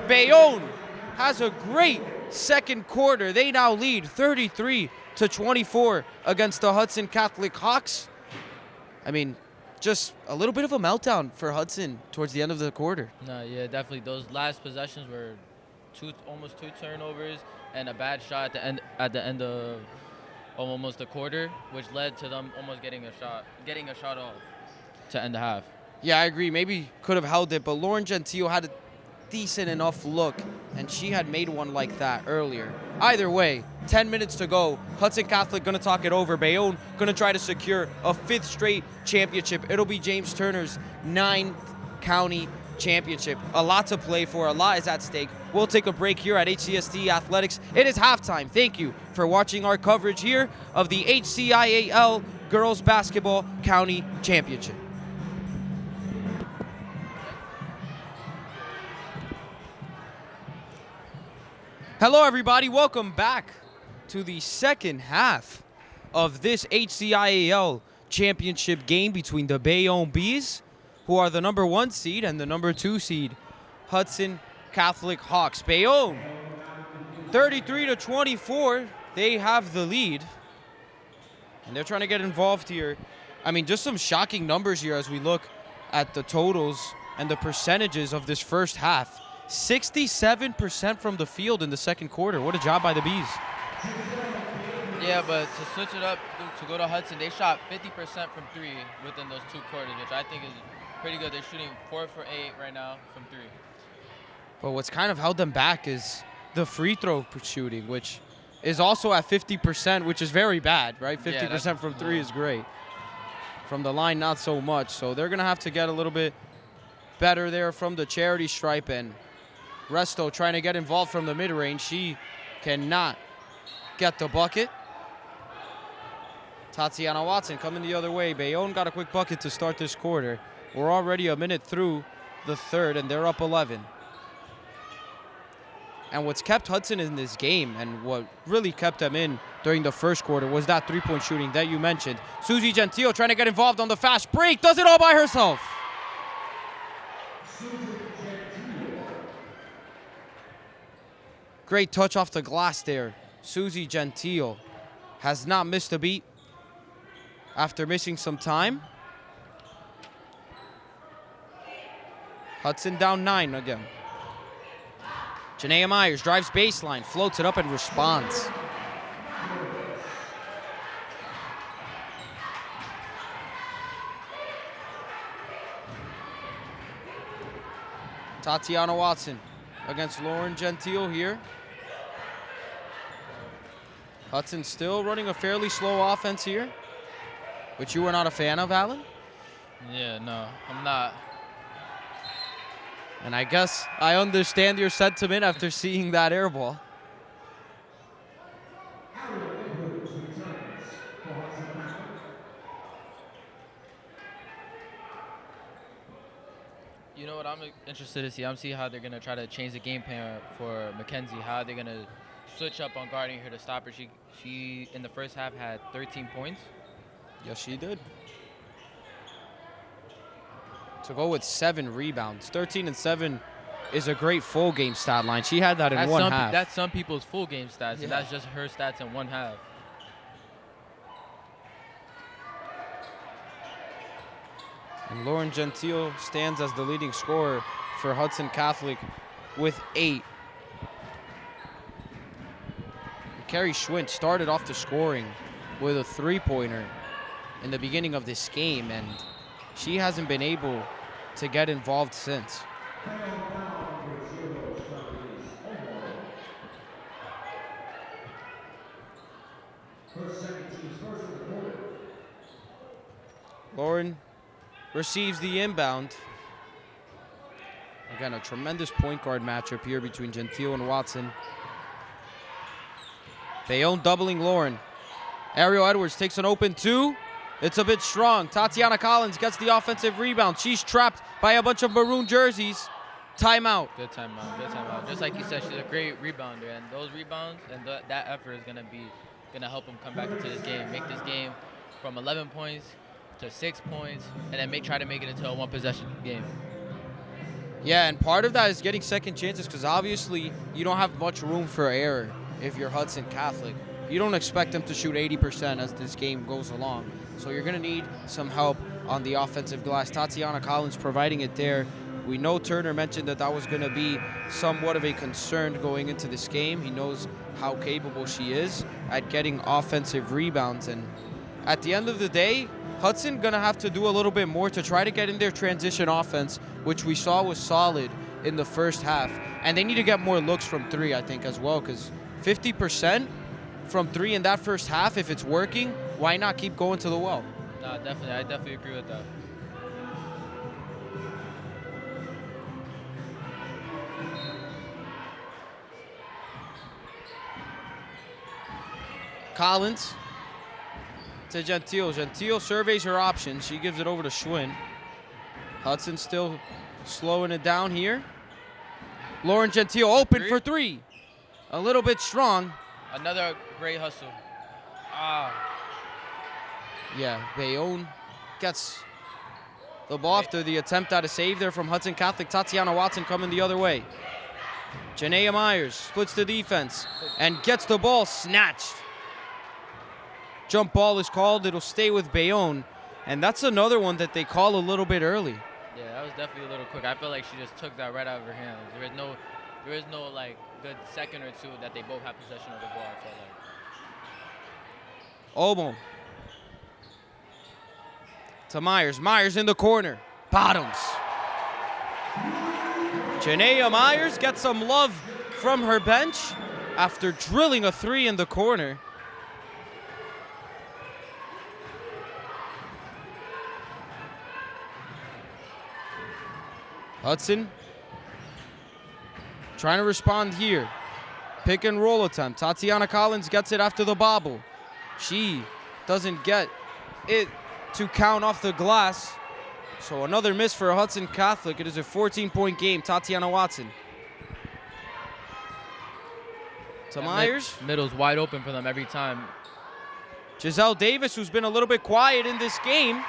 Speaker 1: Bayonne has a great second quarter. They now lead 33-24 against the Hudson Catholic Hawks. I mean, just a little bit of a meltdown for Hudson towards the end of the quarter.
Speaker 4: No, yeah, definitely. Those last possessions were almost two turnovers and a bad shot at the end of almost the quarter, which led to them almost getting a shot off to end the half.
Speaker 1: Yeah, I agree. Maybe could have held it, but Lauren Gentile had a decent enough look, and she had made one like that earlier. Either way, 10 minutes to go. Hudson Catholic going to talk it over. Bayonne going to try to secure a 5th straight championship. It'll be James Turner's 9th county championship. A lot to play for. A lot is at stake. We'll take a break here at HCST Athletics. It is halftime. Thank you for watching our coverage here of the HCIAL Girls Basketball County Championship. Hello, everybody. Welcome back to the second half of this HCIAL championship game between the Bayonne Bees, who are the number 1 seed, and the number 2 seed, Hudson Catholic Hawks. Bayonne, 33-24. They have the lead, and they're trying to get involved here. I mean, just some shocking numbers here as we look at the totals and the percentages of this first half. 67% from the field in the second quarter. What a job by the Bees.
Speaker 4: Yeah, but to switch it up, to go to Hudson, they shot 50% from 3 within those 2 quarters, which I think is pretty good. They're shooting 4 for 8 right now from 3.
Speaker 1: But what's kind of held them back is the free throw shooting, which is also at 50%, which is very bad, right? 50% from 3 is great. From the line, not so much. So they're going to have to get a little bit better there from the charity stripe. And Resto trying to get involved from the mid-range. She cannot get the bucket. Tatiana Watson coming the other way. Bayonne got a quick bucket to start this quarter. We're already a minute through the third, and they're up 11. And what's kept Hudson in this game, and what really kept them in during the first quarter, was that three-point shooting that you mentioned. Susie Gentile trying to get involved on the fast break. Does it all by herself. Great touch off the glass there. Susie Gentile has not missed a beat after missing some time. Hudson down 9 again. Janaea Myers drives baseline, floats it up and responds. Tatiana Watson against Lauren Gentile here. Hudson still running a fairly slow offense here, which you were not a fan of, Alan?
Speaker 4: Yeah, no, I'm not.
Speaker 1: And I guess I understand your sentiment after seeing that air ball.
Speaker 4: You know what I'm interested to see? I'm seeing how they're going to try to change the game plan for Mackenzie, how they're going to switch up on guarding her to stop her. She in the first half had 13 points.
Speaker 1: Yes, she did. To go with 7 rebounds. 13 and 7 is a great full game stat line. She had that in one half.
Speaker 4: That's some people's full game stats,
Speaker 1: Yeah.
Speaker 4: and that's just her stats in one half.
Speaker 1: And Lauren Gentile stands as the leading scorer for Hudson Catholic with 8. Carrie Schwint started off the scoring with a three-pointer in the beginning of this game, and she hasn't been able to get involved since.
Speaker 2: Her second team
Speaker 1: Lauren receives the inbound. Again, a tremendous point guard matchup here between Gentile and Watson. Bayonne doubling Lauren. Ariel Edwards takes an open 2. It's a bit strong. Tatiana Collins gets the offensive rebound. She's trapped by a bunch of maroon jerseys. Timeout.
Speaker 4: Good timeout. Good timeout. Just like you said, she's a great rebounder, and those rebounds and that effort is gonna help them come back into this game, make this game from 11 points to 6 points, and then try to make it into a one-possession game.
Speaker 1: Yeah, and part of that is getting second chances because obviously you don't have much room for error if you're Hudson Catholic. You don't expect them to shoot 80% as this game goes along. So you're going to need some help on the offensive glass. Tatiana Collins providing it there. We know Turner mentioned that was going to be somewhat of a concern going into this game. He knows how capable she is at getting offensive rebounds. And at the end of the day, Hudson going to have to do a little bit more to try to get in their transition offense, which we saw was solid in the first half. And they need to get more looks from 3, I think, as well, because 50% from 3 in that first half, if it's working, why not keep going to the well?
Speaker 4: No, definitely. I definitely agree with that.
Speaker 1: Collins to Gentile. Gentile surveys her options. She gives it over to Schwinn. Hudson still slowing it down here. Lauren Gentile open for 3. A little bit strong.
Speaker 4: Another great hustle.
Speaker 1: Yeah, Bayonne gets the ball after the attempt at a save there from Hudson Catholic. Tatiana Watson coming the other way. Janaea Myers splits the defense and gets the ball snatched. Jump ball is called. It'll stay with Bayonne. And that's another one that they call a little bit early.
Speaker 4: Yeah, that was definitely a little quick. I feel like she just took that right out of her hands. There is no like good second or two that they both have possession of the ball. I feel like.
Speaker 1: Omo to Myers. Myers in the corner. Bottoms. Janaea Myers gets some love from her bench after drilling a 3 in the corner. Hudson trying to respond here. Pick and roll attempt. Tatiana Collins gets it after the bobble. She doesn't get it to count off the glass. So another miss for Hudson Catholic. It is a 14-point game. Tatiana Watson. To Myers.
Speaker 4: Middle's wide open for them every time.
Speaker 1: Giselle Davis, who's been a little bit quiet in this game,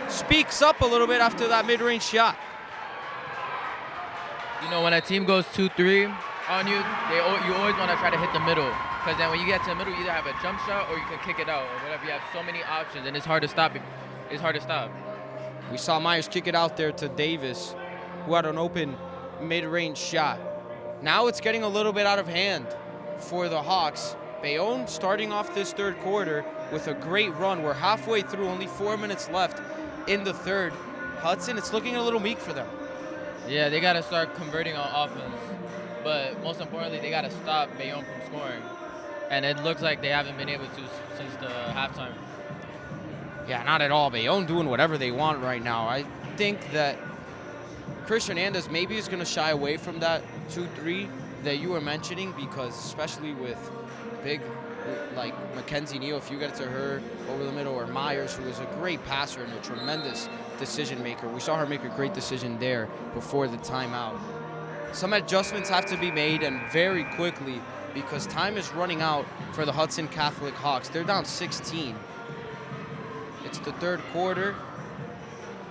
Speaker 1: speaks up a little bit after that mid-range shot.
Speaker 4: You know, when a team goes 2-3 on you, you always want to try to hit the middle. Because then when you get to the middle, you either have a jump shot or you can kick it out or whatever. You have so many options, and it's hard to stop. It's hard to stop.
Speaker 1: We saw Myers kick it out there to Davis, who had an open mid-range shot. Now it's getting a little bit out of hand for the Hawks. Bayonne starting off this third quarter with a great run. We're halfway through, only 4 minutes left in the third. Hudson, it's looking a little meek for them.
Speaker 4: Yeah, they got to start converting on offense. But most importantly, they got to stop Bayonne from scoring. And it looks like they haven't been able to since the halftime.
Speaker 1: Yeah, not at all. Bayonne doing whatever they want right now. I think that Chris Hernandez maybe is going to shy away from that 2-3 that you were mentioning, because especially with big like Mackenzie Neal, if you get it to her over the middle, or Myers, who is a great passer and a tremendous decision maker. We saw her make a great decision there before the timeout. Some adjustments have to be made, and very quickly, because time is running out for the Hudson Catholic Hawks. They're down 16. It's the third quarter,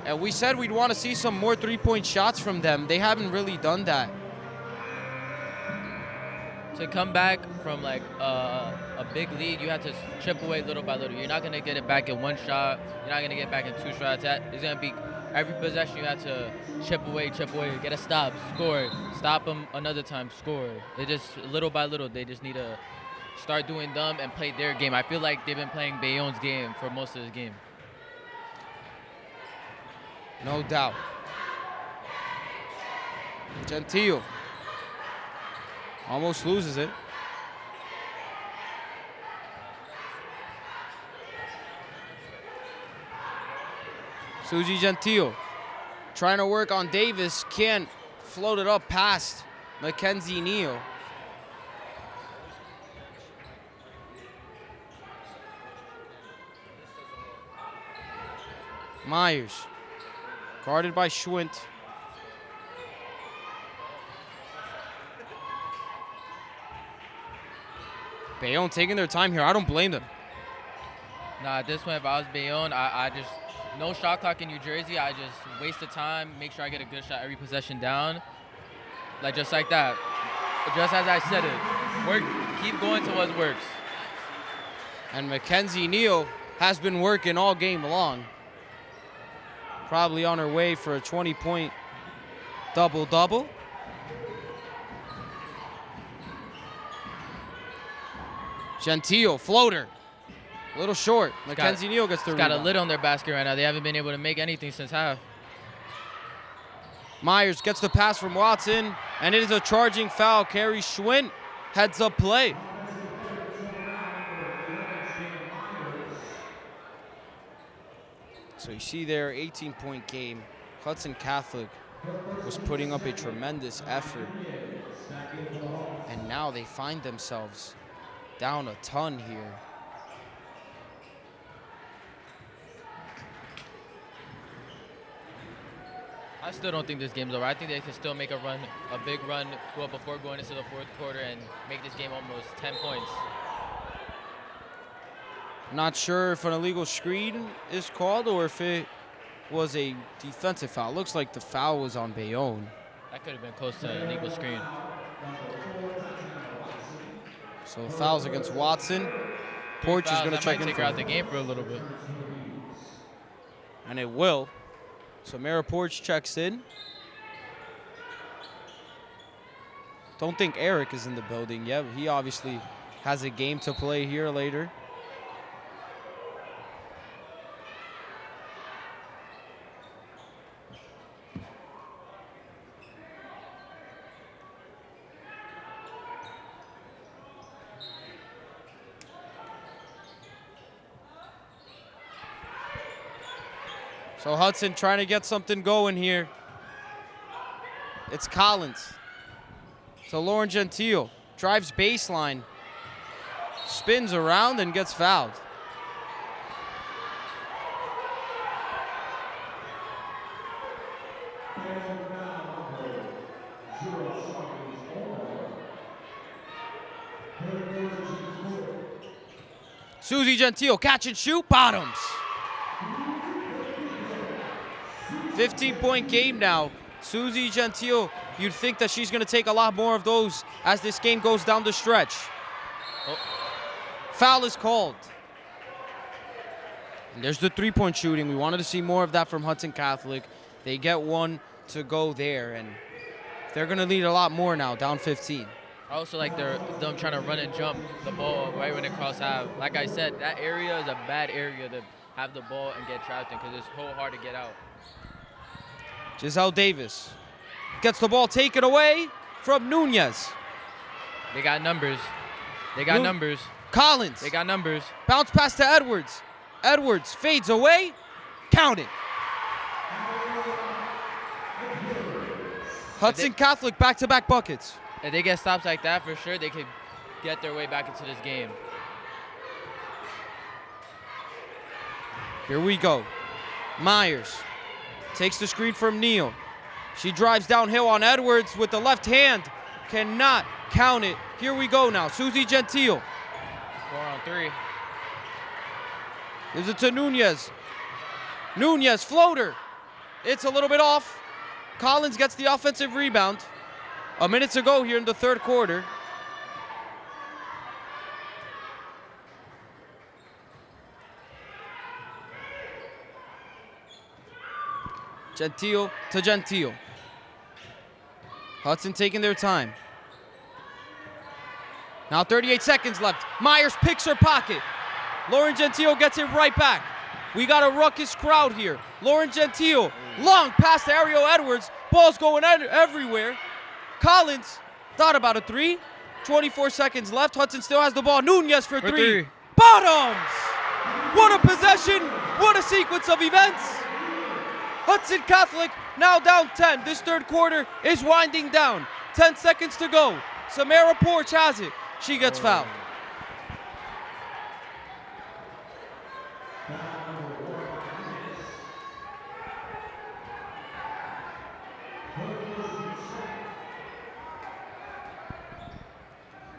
Speaker 1: and we said we'd want to see some more three-point shots from them. They haven't really done that.
Speaker 4: To come back from like a big lead, you have to chip away little by little. You're not going to get it back in one shot. You're not going to get back in 2 shots. It's going to be every possession you have to chip away, get a stop, score, stop them another time, score. It just little by little, they just need to start doing them and play their game. I feel like they've been playing Bayonne's game for most of this game.
Speaker 1: No doubt. Gentile almost loses it. Suzy Gentile trying to work on Davis. Can't float it up past Mackenzie Neal. Myers, guarded by Schwint. Bayonne taking their time here. I don't blame them.
Speaker 4: Nah, at this point, if I was Bayonne, I just, no shot clock in New Jersey. I just waste the time, make sure I get a good shot every possession down. Like, just like that. Just as I said it. Work, keep going to what works.
Speaker 1: And Mackenzie Neal has been working all game long. Probably on her way for a 20-point double-double. Gentile, floater. A little short. Mackenzie Neal gets the rebound.
Speaker 4: Got a lid on their basket right now. They haven't been able to make anything since half.
Speaker 1: Myers gets the pass from Watson, and it is a charging foul. Carrie Schwint heads up play. So you see there, 18-point game. Hudson Catholic was putting up a tremendous effort. And now they find themselves down a ton here.
Speaker 4: I still don't think this game's over. I think they can still make a run, a big run, go up before going into the fourth quarter and make this game almost 10 points.
Speaker 1: Not sure if an illegal screen is called or if it was a defensive foul. Looks like the foul was on Bayonne.
Speaker 4: That could have been close to an illegal screen.
Speaker 1: So fouls against Watson. Porch is going to check in.
Speaker 4: Take her out the game for a little bit.
Speaker 1: And it will. So Mara Porch checks in. Don't think Eric is in the building yet. He obviously has a game to play here later. So Hudson trying to get something going here. It's Collins. So Lauren Gentile drives baseline, spins around and gets fouled. Suzy Gentile, catch and shoot, bottoms. 15-point game now. Suzy Gentile, you'd think that she's going to take a lot more of those as this game goes down the stretch. Oh. Foul is called. And there's the three-point shooting. We wanted to see more of that from Hudson Catholic. They get one to go there, and they're going to need a lot more now, down 15.
Speaker 4: I also like them trying to run and jump the ball right when they cross half. Like I said, that area is a bad area to have the ball and get trapped in because it's so hard to get out.
Speaker 1: Giselle Davis gets the ball taken away from Nunez.
Speaker 4: They got numbers. They got numbers.
Speaker 1: Collins.
Speaker 4: They got numbers.
Speaker 1: Bounce pass to Edwards. Edwards fades away. Count it. Hudson Catholic back-to-back buckets.
Speaker 4: If they get stops like that, for sure, they could get their way back into this game.
Speaker 1: Here we go. Myers takes the screen from Neal. She drives downhill on Edwards with the left hand. Cannot count it. Here we go now. Suzy Gentile.
Speaker 4: 4-on-3.
Speaker 1: Gives it to Nunez. Nunez, floater. It's a little bit off. Collins gets the offensive rebound. A minute to go here in the third quarter. Gentile to Gentile. Hudson taking their time. Now 38 seconds left. Myers picks her pocket. Lauren Gentile gets it right back. We got a ruckus crowd here. Lauren Gentile, long pass to Ariel Edwards. Ball's going everywhere. Collins thought about a three. 24 seconds left. Hudson still has the ball. Nunez for three. Bottoms! What a possession. What a sequence of events. Hudson Catholic now down 10. This third quarter is winding down. 10 seconds to go. Samara Porch has it. She gets fouled.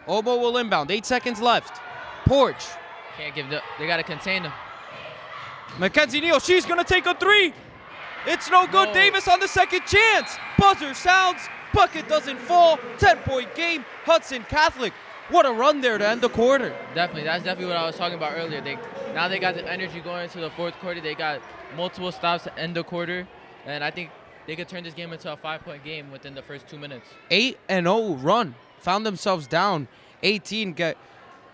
Speaker 1: Obo will inbound. 8 seconds left. Porch.
Speaker 4: Can't give they got to contain them.
Speaker 1: Mackenzie Neal, she's going to take a three. It's no good.
Speaker 4: No.
Speaker 1: Davis on the second chance. Buzzer sounds. Bucket doesn't fall. 10-point game. Hudson Catholic. What a run there to end the quarter.
Speaker 4: Definitely. That's definitely what I was talking about earlier. Now they got the energy going into the fourth quarter. They got multiple stops to end the quarter. And I think they could turn this game into a 5-point game within the first 2 minutes.
Speaker 1: 8-0 run. Found themselves down 18, get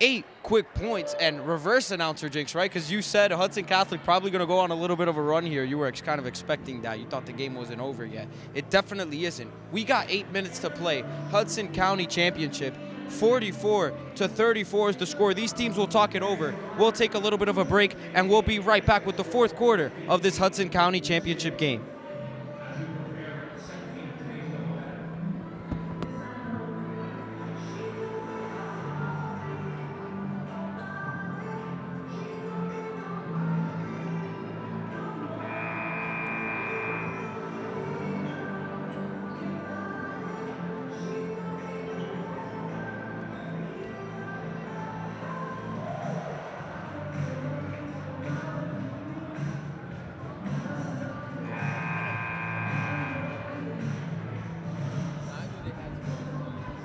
Speaker 1: 8 quick points, and reverse announcer jinx, right? Because you said Hudson Catholic probably going to go on a little bit of a run here. You were kind of expecting that. You thought the game wasn't over yet. It definitely isn't. We got 8 minutes to play. Hudson County Championship, 44-34 is the score. These teams will talk it over. We'll take a little bit of a break, and we'll be right back with the fourth quarter of this Hudson County Championship game.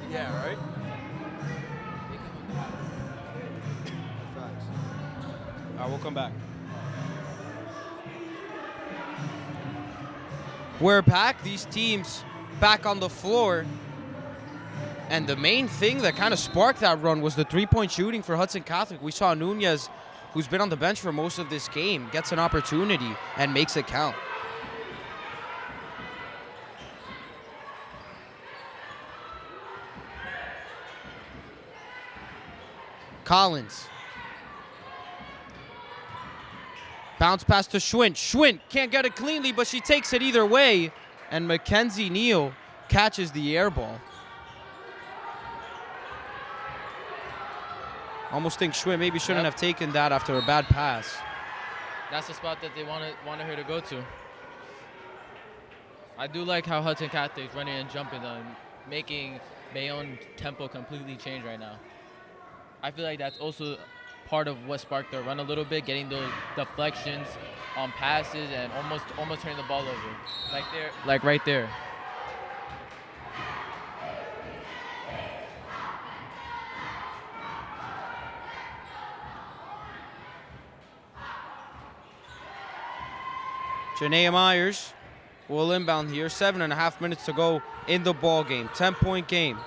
Speaker 1: Yeah, right? Facts. All right, we'll come back. We're back. These teams back on the floor. And the main thing that kind of sparked that run was the three-point shooting for Hudson Catholic. We saw Nunez, who's been on the bench for most of this game, gets an opportunity and makes it count. Collins. Bounce pass to Schwint. Schwint can't get it cleanly, but she takes it either way. And Mackenzie Neal catches the air ball. Almost think Schwint maybe shouldn't have taken that after a bad pass.
Speaker 4: That's the spot that they wanted her to go to. I do like how Hudson Catholic's running and jumping on, making Bayonne tempo completely change right now. I feel like that's also part of what sparked their run a little bit, getting those deflections on passes and almost turning the ball over. Like right there.
Speaker 1: Janaea Myers will inbound here. 7.5 minutes to go in the ball game. 10-point game.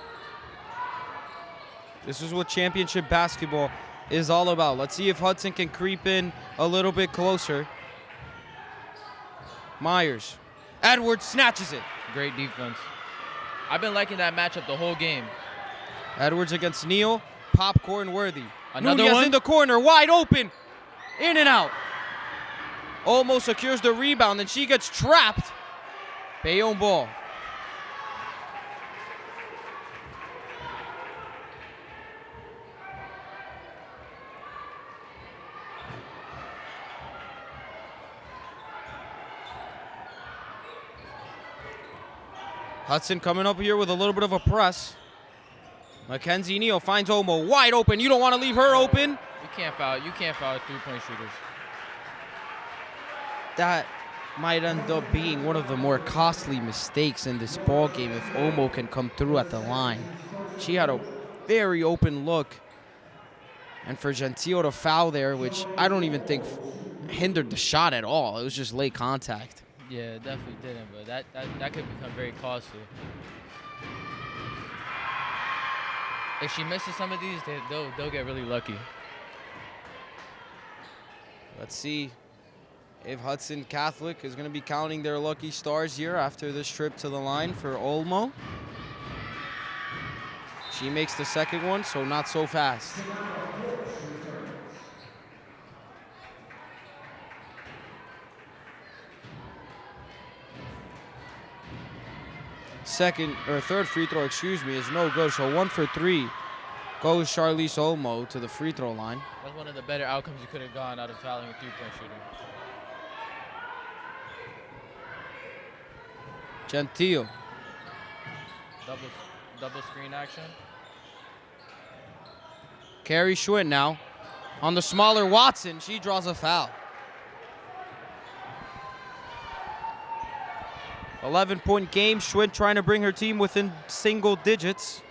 Speaker 1: This is what championship basketball is all about. Let's see if Hudson can creep in a little bit closer. Myers. Edwards snatches it.
Speaker 4: Great defense. I've been liking that matchup the whole game.
Speaker 1: Edwards against Neal. Popcorn worthy.
Speaker 4: Another
Speaker 1: Nunez
Speaker 4: one?
Speaker 1: in the corner. Wide open. In and out. Almost secures the rebound, and she gets trapped. Bayonne ball. Hudson coming up here with a little bit of a press. Mackenzie Neal finds Omo wide open. You don't want to leave her open.
Speaker 4: You can't foul three-point shooters.
Speaker 1: That might end up being one of the more costly mistakes in this ball game if Omo can come through at the line. She had a very open look. And for Gentile to foul there, which I don't even think hindered the shot at all. It was just late contact.
Speaker 4: Yeah, it definitely didn't, but that could become very costly. If she misses some of these, they'll get really lucky.
Speaker 1: Let's see if Hudson Catholic is going to be counting their lucky stars here after this trip to the line for Olmo. She makes the second one, so not so fast. third free throw, excuse me, is no good. So 1 for 3 goes Charlize Olmo to the free throw line.
Speaker 4: That's one of the better outcomes you could have gone out of fouling a three-point shooter.
Speaker 1: Gentile.
Speaker 4: Double screen action.
Speaker 1: Carrie Schwinn now on the smaller Watson. She draws a foul. 11-point game. Schwinn trying to bring her team within single digits.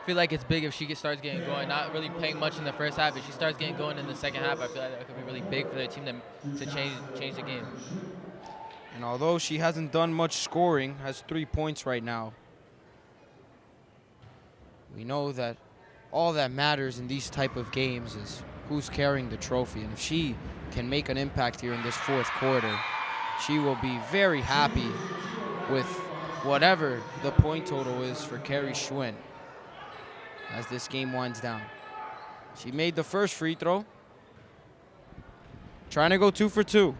Speaker 4: I feel like it's big if she starts getting going. Not really playing much in the first half, but she starts getting going in the second half. I feel like that could be really big for the team to change the game.
Speaker 1: And although she hasn't done much scoring, has 3 points right now. We know that all that matters in these type of games is who's carrying the trophy. And if she can make an impact here in this fourth quarter, she will be very happy with whatever the point total is for Carrie Schwinn as this game winds down. She made the first free throw. Trying to go 2 for 2.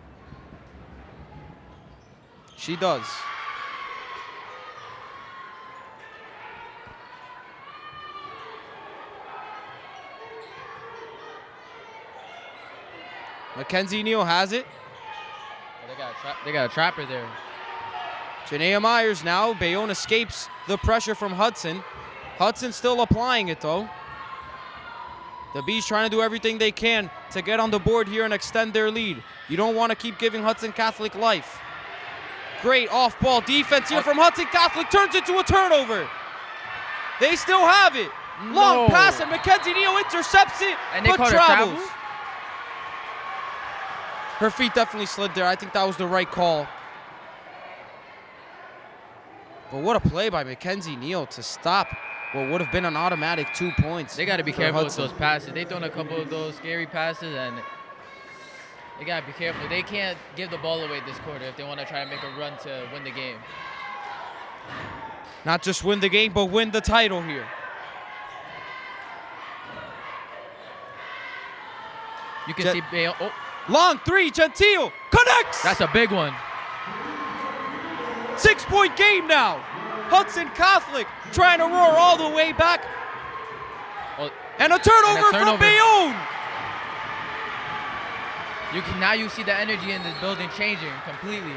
Speaker 1: She does. Mackenzie Neal has it.
Speaker 4: They got a trapper there.
Speaker 1: Janaea Myers now. Bayonne escapes the pressure from Hudson. Hudson still applying it, though. The Bees trying to do everything they can to get on the board here and extend their lead. You don't want to keep giving Hudson Catholic life. Great off-ball defense here from Hudson Catholic. Turns into a turnover. They still have it. Long pass, and Mackenzie Neal intercepts it,
Speaker 4: and they
Speaker 1: but
Speaker 4: called
Speaker 1: travels.
Speaker 4: Her travel?
Speaker 1: Her feet definitely slid there. I think that was the right call. But what a play by Mackenzie Neal to stop what would have been an automatic 2 points.
Speaker 4: They got to be careful with
Speaker 1: Hudson.
Speaker 4: those passes. They've thrown a couple of those scary passes, and they got to be careful. They can't give the ball away this quarter if they want to try to make a run to win the game.
Speaker 1: Not just win the game, but win the title here.
Speaker 4: You can see Bayonne. Oh,
Speaker 1: long three, Gentile connects.
Speaker 4: that's a big one.
Speaker 1: 6-point game now. Hudson Catholic trying to roar all the way back.
Speaker 4: Oh,
Speaker 1: And a turnover from Bayonne.
Speaker 4: Now you see the energy in this building changing completely.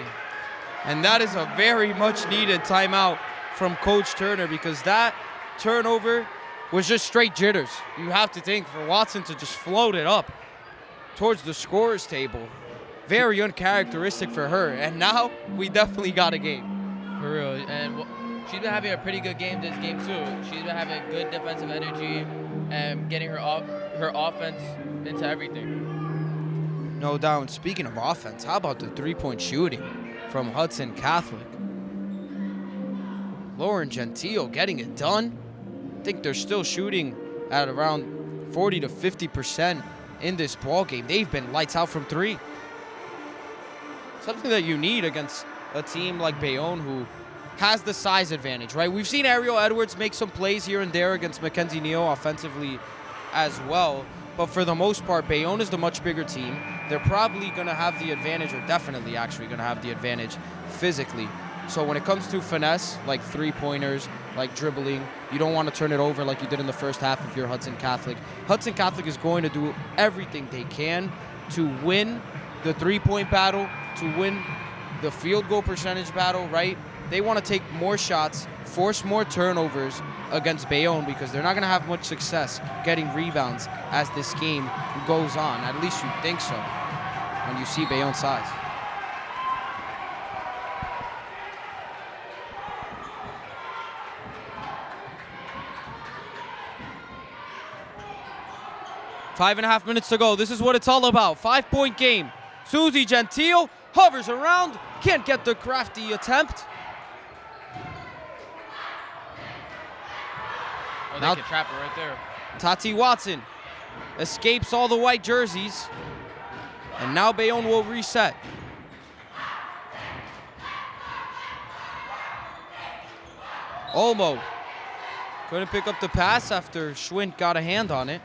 Speaker 1: And that is a very much needed timeout from Coach Turner, because that turnover was just straight jitters. You have to think for Watson to just float it up towards the scorer's table. Very uncharacteristic for her. And now we definitely got a game.
Speaker 4: For real. And she's been having a pretty good game this game too. She's been having good defensive energy and getting her offense into everything.
Speaker 1: No doubt. Speaking of offense, how about the three-point shooting from Hudson Catholic? Lauren Gentile getting it done. I think they're still shooting at around 40 to 50% in this ball game. They've been lights out from three. Something that you need against a team like Bayonne, who has the size advantage, right? We've seen Ariel Edwards make some plays here and there against Mackenzie Neal offensively as well. But for the most part, Bayonne is the much bigger team. They're probably going to have the advantage, or definitely actually going to have the advantage physically. So when it comes to finesse, like three-pointers, like dribbling, you don't want to turn it over like you did in the first half if you're Hudson Catholic. Hudson Catholic is going to do everything they can to win the three-point battle, to win the field goal percentage battle, right? They want to take more shots, force more turnovers against Bayonne, because they're not going to have much success getting rebounds as this game goes on. At least you think so when you see Bayonne's size. Five and a half minutes to go. This is what it's all about. 5-point game. Susie Gentile hovers around, can't get the crafty attempt.
Speaker 4: Oh,
Speaker 1: Now,
Speaker 4: they can trap her right there.
Speaker 1: Tati Watson escapes all the white jerseys. And now Bayonne will reset. Olmo couldn't pick up the pass after Schwinn got a hand on it.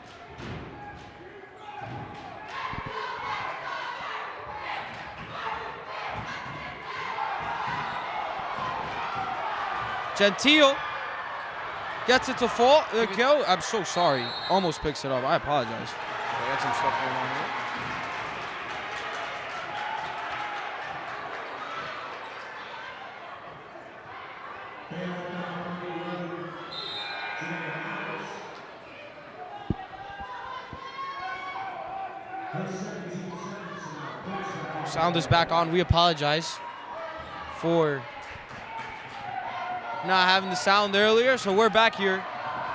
Speaker 1: Gentile gets it to fall. Go. I'm so sorry. Almost picks it up. I apologize. I got some stuff going on here. Sound is back on. We apologize for not having the sound earlier, so we're back here.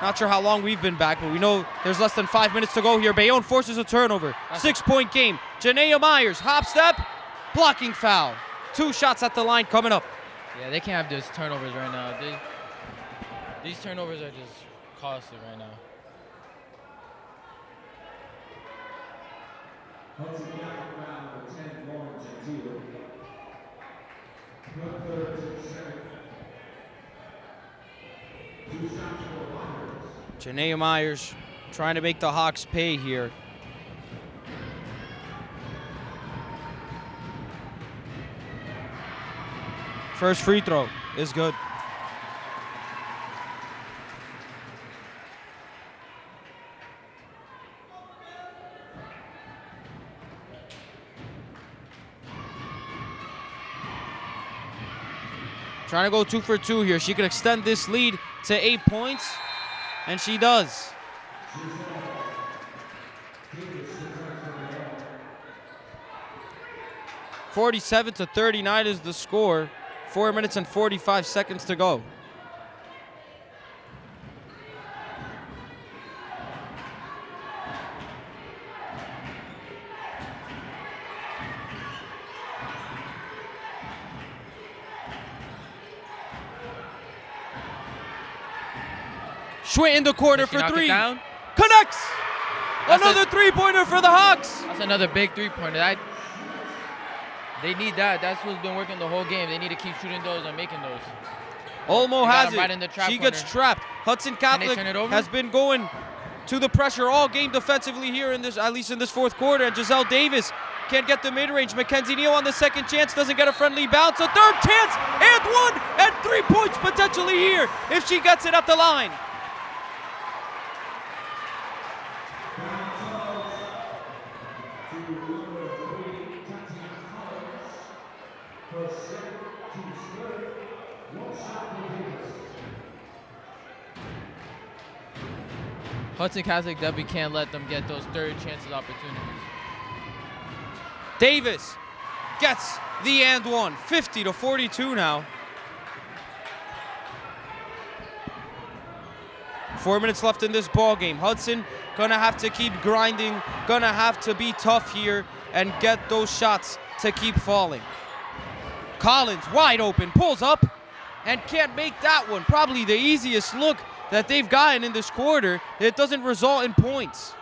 Speaker 1: Not sure how long we've been back, but we know there's less than 5 minutes to go here. Bayonne forces a turnover. 6-point game. Janaea Myers, hop step, blocking foul. 2 shots at the line coming up.
Speaker 4: Yeah, they can't have these turnovers right now. These turnovers are just costly right now.
Speaker 2: Hudson Catholic foul number 10, Lauren Gentile. Good third to the second. 2 shots for Myers.
Speaker 1: Janaea Myers trying to make the Hawks pay here. First free throw is good. Trying to go 2 for 2 here. She could extend this lead to 8 points, and she does. 47-39 is the score. 4 minutes and 45 seconds to go. Schwint in the corner for 3. Connects! Another 3-pointer for the Hawks.
Speaker 4: That's another big 3-pointer. They need that. That's what's been working the whole game. They need to keep shooting those and making those.
Speaker 1: Olmo has it.
Speaker 4: Right in the trap
Speaker 1: She
Speaker 4: corner.
Speaker 1: gets trapped. Hudson Catholic has been going to the pressure all game defensively here in this, at least in this fourth quarter. And Giselle Davis can't get the mid-range. Mackenzie Neal on the second chance doesn't get a friendly bounce. A third chance and 1 and 3 points potentially here if she gets it at the line.
Speaker 4: Hudson Catholic definitely can't let them get those third chances opportunities.
Speaker 1: Davis gets the and 1. 50-42 now. 4 minutes left in this ball game. Hudson gonna have to keep grinding, gonna have to be tough here and get those shots to keep falling. Collins wide open, pulls up and can't make that one. Probably the easiest look that they've gotten in this quarter. It doesn't result in points.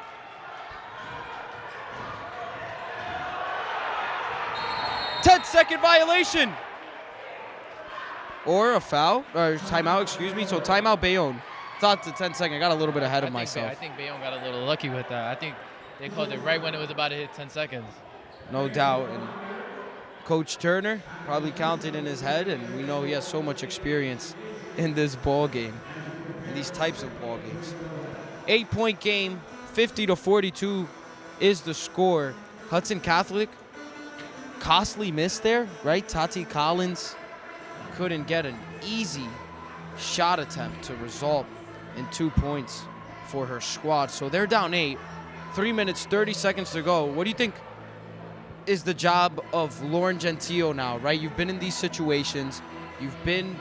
Speaker 1: Ten-second violation. Or a foul, or timeout, excuse me. So timeout Bayonne. Thought the 10-second, I got a little bit ahead of myself.
Speaker 4: I think Bayonne got a little lucky with that. I think they called it right when it was about to hit 10 seconds.
Speaker 1: No doubt. And Coach Turner probably counted in his head, and we know he has so much experience in this ball game, in these types of ball games. 8-point game, 50-42 is the score. Hudson Catholic, costly miss there, right? Tati Collins couldn't get an easy shot attempt to result in 2 points for her squad. So they're down 8, 3 minutes, 30 seconds to go. What do you think is the job of Lauren Gentile now, right? You've been in these situations. You've been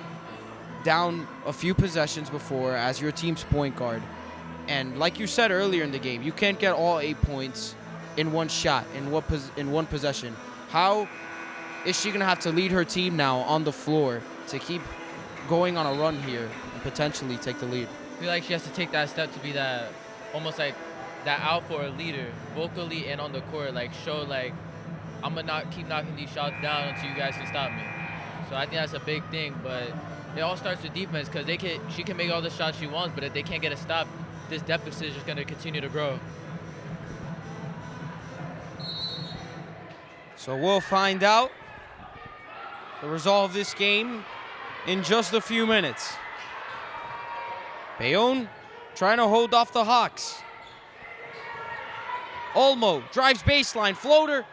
Speaker 1: down a few possessions before as your team's point guard. And like you said earlier in the game, you can't get all 8 points in one shot, in one possession. How is she going to have to lead her team now on the floor to keep going on a run here and potentially take the lead?
Speaker 4: I feel like she has to take that step to be that, almost like that out for a leader, vocally and on the court, like show like, I'm going to keep knocking these shots down until you guys can stop me. So I think that's a big thing, but it all starts with defense because she can make all the shots she wants, but if they can't get a stop, this deficit is just going to continue to grow.
Speaker 1: So we'll find out the result of this game in just a few minutes. Bayonne trying to hold off the Hawks. Olmo drives baseline, floater.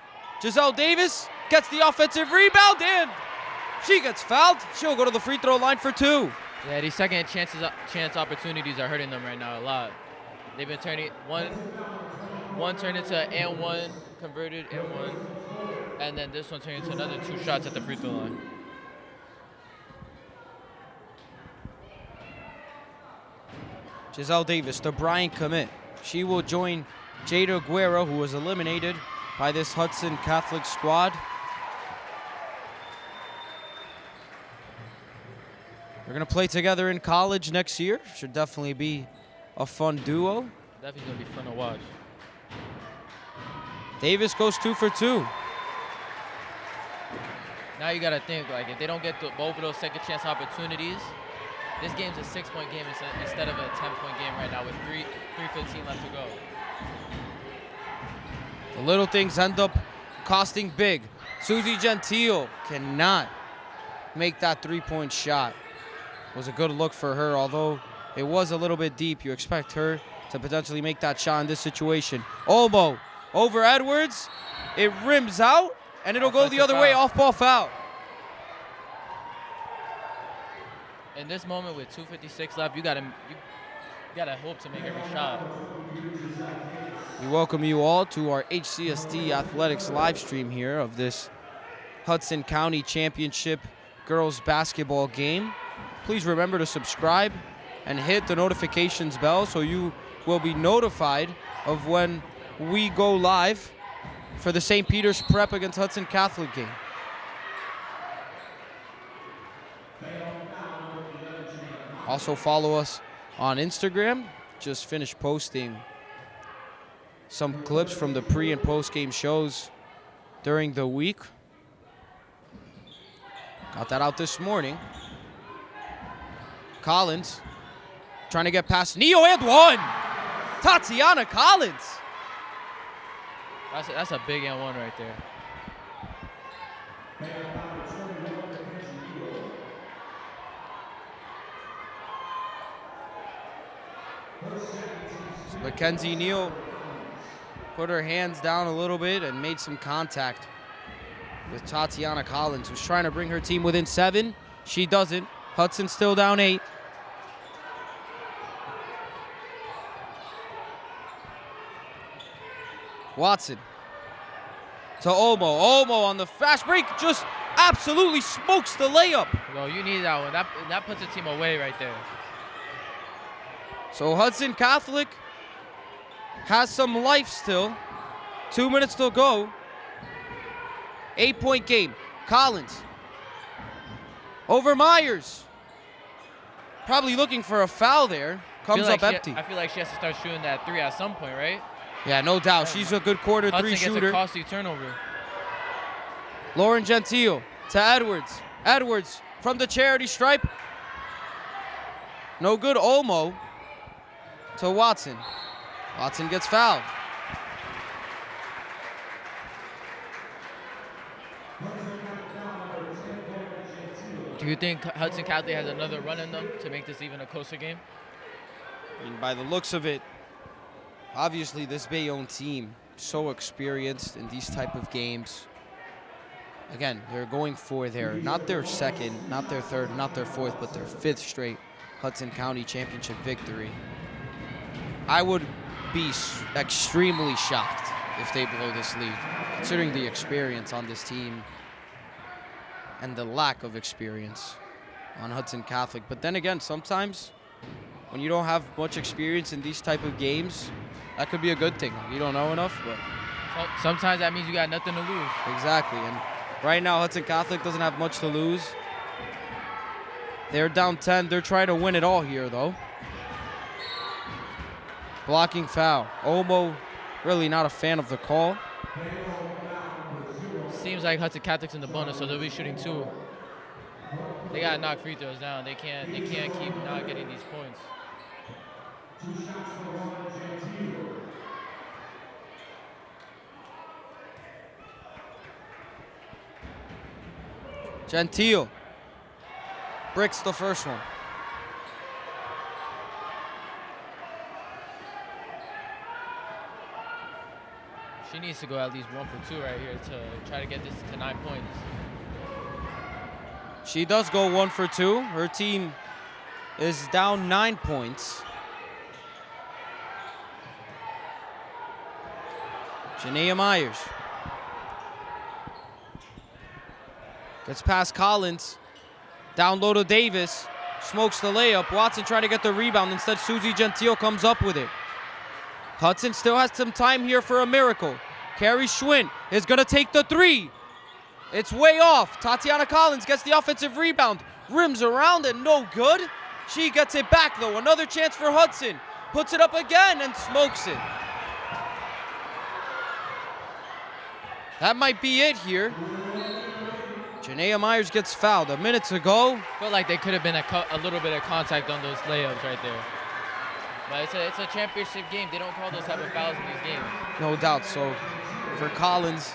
Speaker 1: Giselle Davis gets the offensive rebound and she gets fouled. She'll go to the free throw line for 2.
Speaker 4: Yeah, these second chance opportunities are hurting them right now a lot. They've been turning one turned into an and one, converted and one, and then this one turned into another 2 shots at the free throw line.
Speaker 1: Giselle Davis, the Bryant commit. She will join Jada Guerra, who was eliminated by this Hudson Catholic squad. They're going to play together in college next year. Should definitely be a fun duo.
Speaker 4: Definitely going to be fun to watch.
Speaker 1: Davis goes 2 for 2.
Speaker 4: Now you got to think, like, if they don't get both of those second chance opportunities, this game's a 6-point game instead of a 10-point game right now with 3:15 left to go.
Speaker 1: The little things end up costing big. Susie Gentile cannot make that 3-point shot. It was a good look for her, although it was a little bit deep. You expect her to potentially make that shot in this situation. Olmo over Edwards. It rims out, and it'll go the other way, off-ball foul.
Speaker 4: In this moment with 2:56 left, you gotta hope to make every shot.
Speaker 1: We welcome you all to our HCST Athletics live stream here of this Hudson County Championship girls basketball game. Please remember to subscribe and hit the notifications bell so you will be notified of when we go live for the St. Peter's Prep against Hudson Catholic game. Also follow us on Instagram. Just finished posting some clips from the pre and post game shows during the week. Got that out this morning. Collins trying to get past Neo and one. Tatiana Collins.
Speaker 4: That's a big and one right there.
Speaker 1: Mackenzie Neal put her hands down a little bit and made some contact with Tatiana Collins, who's trying to bring her team within 7. She doesn't. Hudson still down 8. Watson to Olmo. Olmo on the fast break just absolutely smokes the layup.
Speaker 4: Yo, you need that one. That puts the team away right there.
Speaker 1: So Hudson Catholic has some life still. 2 minutes to go. 8-point game. Collins over Myers. Probably looking for a foul there. Comes up empty.
Speaker 4: I feel like she has to start shooting that 3 at some point, right?
Speaker 1: Yeah, no doubt. She's a good quarter
Speaker 4: Hudson
Speaker 1: 3 shooter.
Speaker 4: Gets a costly turnover.
Speaker 1: Lauren Gentile to Edwards. Edwards from the charity stripe. No good. Olmo to Watson. Watson gets fouled.
Speaker 4: Do you think Hudson Catholic has another run in them to make this even a closer game?
Speaker 1: I mean, by the looks of it, obviously this Bayonne team, so experienced in these type of games. Again, they're going for not their second, not their third, not their fourth, but their 5th straight Hudson County Championship victory. I would be extremely shocked if they blow this lead, considering the experience on this team and the lack of experience on Hudson Catholic. But then again, sometimes when you don't have much experience in these type of games, that could be a good thing. You don't know enough, but
Speaker 4: sometimes that means you got nothing to lose.
Speaker 1: Exactly, and right now Hudson Catholic doesn't have much to lose. They're down 10. They're trying to win it all here, though. Blocking foul. Olmo really not a fan of the call.
Speaker 4: Seems like Hudson Catholic's in the bonus, so they'll be shooting 2. They gotta knock free throws down. They can't keep not getting these points.
Speaker 1: Gentile bricks the first one.
Speaker 4: needs to go at least 1 for 2 right here to try to get this to 9 points.
Speaker 1: She does go 1 for 2. Her team is down 9 points. Janaea Myers gets past Collins. Down low to Davis. Smokes the layup. Watson trying to get the rebound. Instead, Susie Gentile comes up with it. Hudson still has some time here for a miracle. Carrie Schwinn is going to take the 3. It's way off. Tatiana Collins gets the offensive rebound. Rims around and no good. She gets it back, though. Another chance for Hudson. Puts it up again and smokes it. That might be it here. Janaea Myers gets fouled. A minute to go.
Speaker 4: Felt like there could have been a little bit of contact on those layups right there. But it's a championship game. They don't call those type of fouls in these games.
Speaker 1: No doubt. So for Collins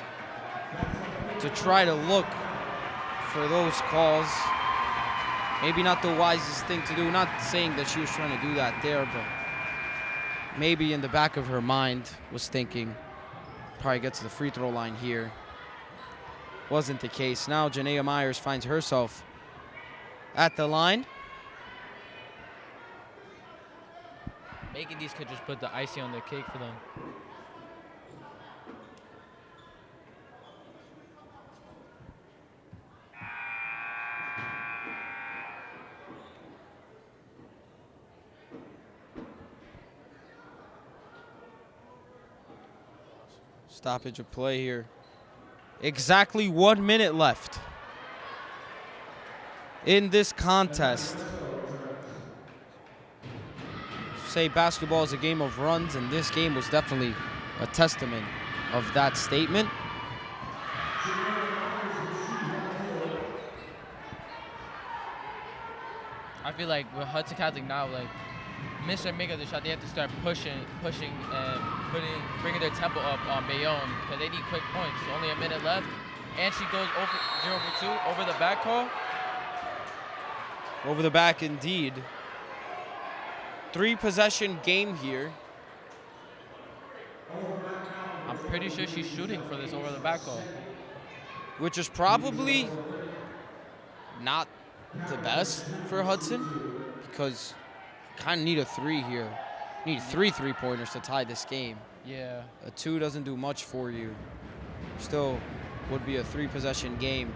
Speaker 1: to try to look for those calls, maybe not the wisest thing to do. Not saying that she was trying to do that there, but maybe in the back of her mind was thinking, probably get to the free throw line here. Wasn't the case. Now Janaea Myers finds herself at the line.
Speaker 4: Making these could just put the icing on the cake for them.
Speaker 1: Stoppage of play here. Exactly 1 minute left in this contest. Say basketball is a game of runs, and this game was definitely a testament of that statement.
Speaker 4: I feel like with Hudson Catholic now, like, miss or make of the shot, they have to start pushing, and bringing their tempo up on Bayonne because they need quick points. Only a minute left, and she goes 0 for 2 over the back call.
Speaker 1: Over the back, indeed. 3-possession game here.
Speaker 4: I'm pretty sure she's shooting for this over the back call,
Speaker 1: which is probably not the best for Hudson because you kind of need a 3 here. You need 3 3-pointers to tie this game.
Speaker 4: Yeah.
Speaker 1: A 2 doesn't do much for you. Still would be a 3-possession game.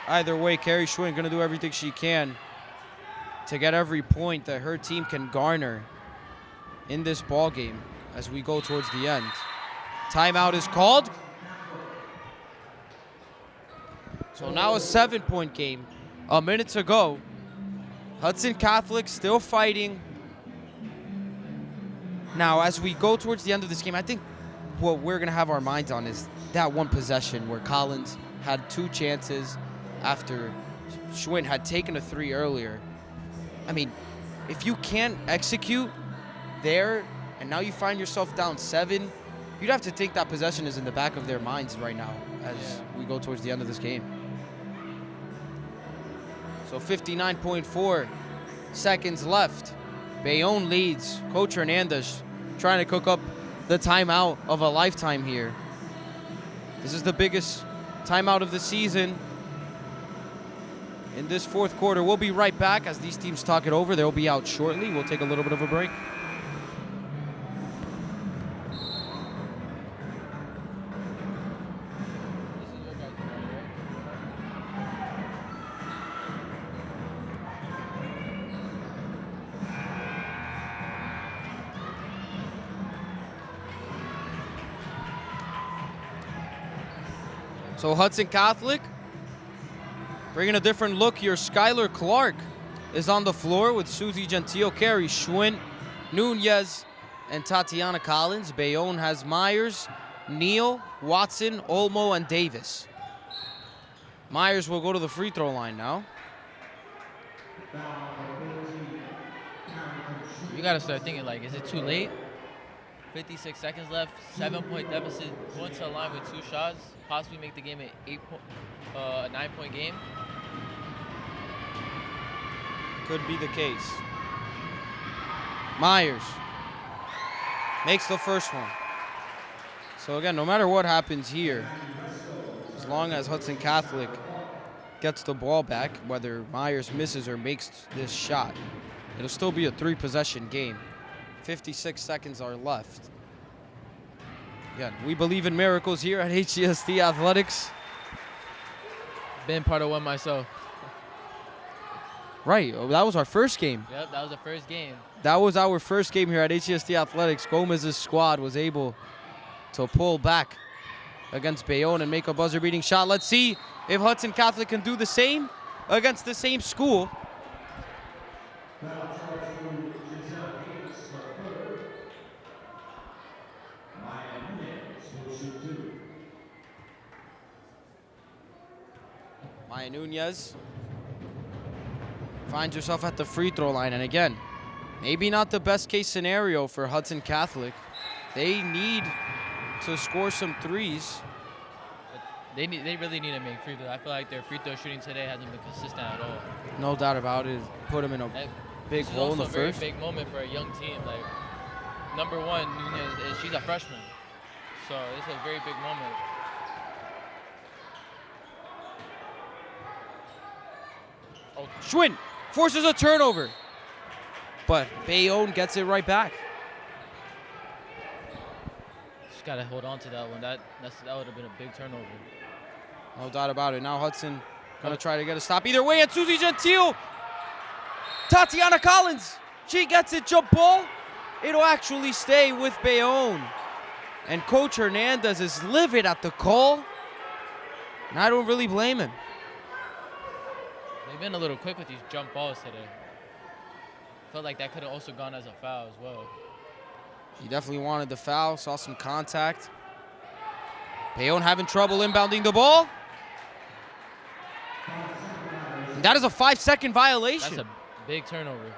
Speaker 1: Either way, Carrie Schwinn going to do everything she can to get every point that her team can garner in this ball game as we go towards the end. Timeout is called. So now a 7-point game. A minute to go. Hudson Catholic still fighting. Now, as we go towards the end of this game, I think what we're going to have our minds on is that one possession where Collins had 2 chances after Schwinn had taken a 3 earlier. I mean, if you can't execute there and now you find yourself down 7, you'd have to think that possession is in the back of their minds right now as we go towards the end of this game. So 59.4 seconds left. Bayonne leads. Coach Hernandez trying to cook up the timeout of a lifetime here. This is the biggest timeout of the season in this 4th quarter. We'll be right back as these teams talk it over. They'll be out shortly. We'll take a little bit of a break. So Hudson Catholic bringing a different look here. Skylar Clark is on the floor with Susie Gentile, Carrie Schwinn, Nunez, and Tatiana Collins. Bayonne has Myers, Neal, Watson, Olmo, and Davis. Myers will go to the free throw line now.
Speaker 4: You got to start thinking, like, is it too late? 56 seconds left, 7-point deficit, going to the line with 2 shots, possibly make the game a 9-point game.
Speaker 1: Could be the case. Myers makes the first one. So again, no matter what happens here, as long as Hudson Catholic gets the ball back, whether Myers misses or makes this shot, it'll still be a 3-possession game. 56 seconds are left. Again, we believe in miracles here at HCST Athletics.
Speaker 4: Been part of one myself.
Speaker 1: Right, that was our first game.
Speaker 4: Yep, that was the first game.
Speaker 1: That was our first game here at HCST Athletics. Gomez's squad was able to pull back against Bayonne and make a buzzer-beating shot. Let's see if Hudson Catholic can do the same against the same school. Maya Nunez finds herself at the free throw line. And again, maybe not the best case scenario for Hudson Catholic. They need to score some threes.
Speaker 4: They really need to make free throws. I feel like their free throw shooting today hasn't been consistent at all.
Speaker 1: No doubt about it. Put them in a big hole in the first.
Speaker 4: It's also a very big moment for a young team. Like, number one, Nunez, she's a freshman. So it's a very big moment.
Speaker 1: Oh, Schwinn forces a turnover. But Bayonne gets it right back.
Speaker 4: Just got to hold on to that one. That would have been a big turnover.
Speaker 1: No doubt about it. Now Hudson going to try to get a stop. Either way, and Susie Gentile. Tatiana Collins. She gets it. Jump ball. It'll actually stay with Bayonne. And Coach Hernandez is livid at the call. And I don't really blame him.
Speaker 4: They've been a little quick with these jump balls today. Felt like that could have also gone as a foul as well.
Speaker 1: He definitely wanted the foul. Saw some contact. Bayonne having trouble inbounding the ball. And that is a 5-second violation.
Speaker 4: That's a big turnover.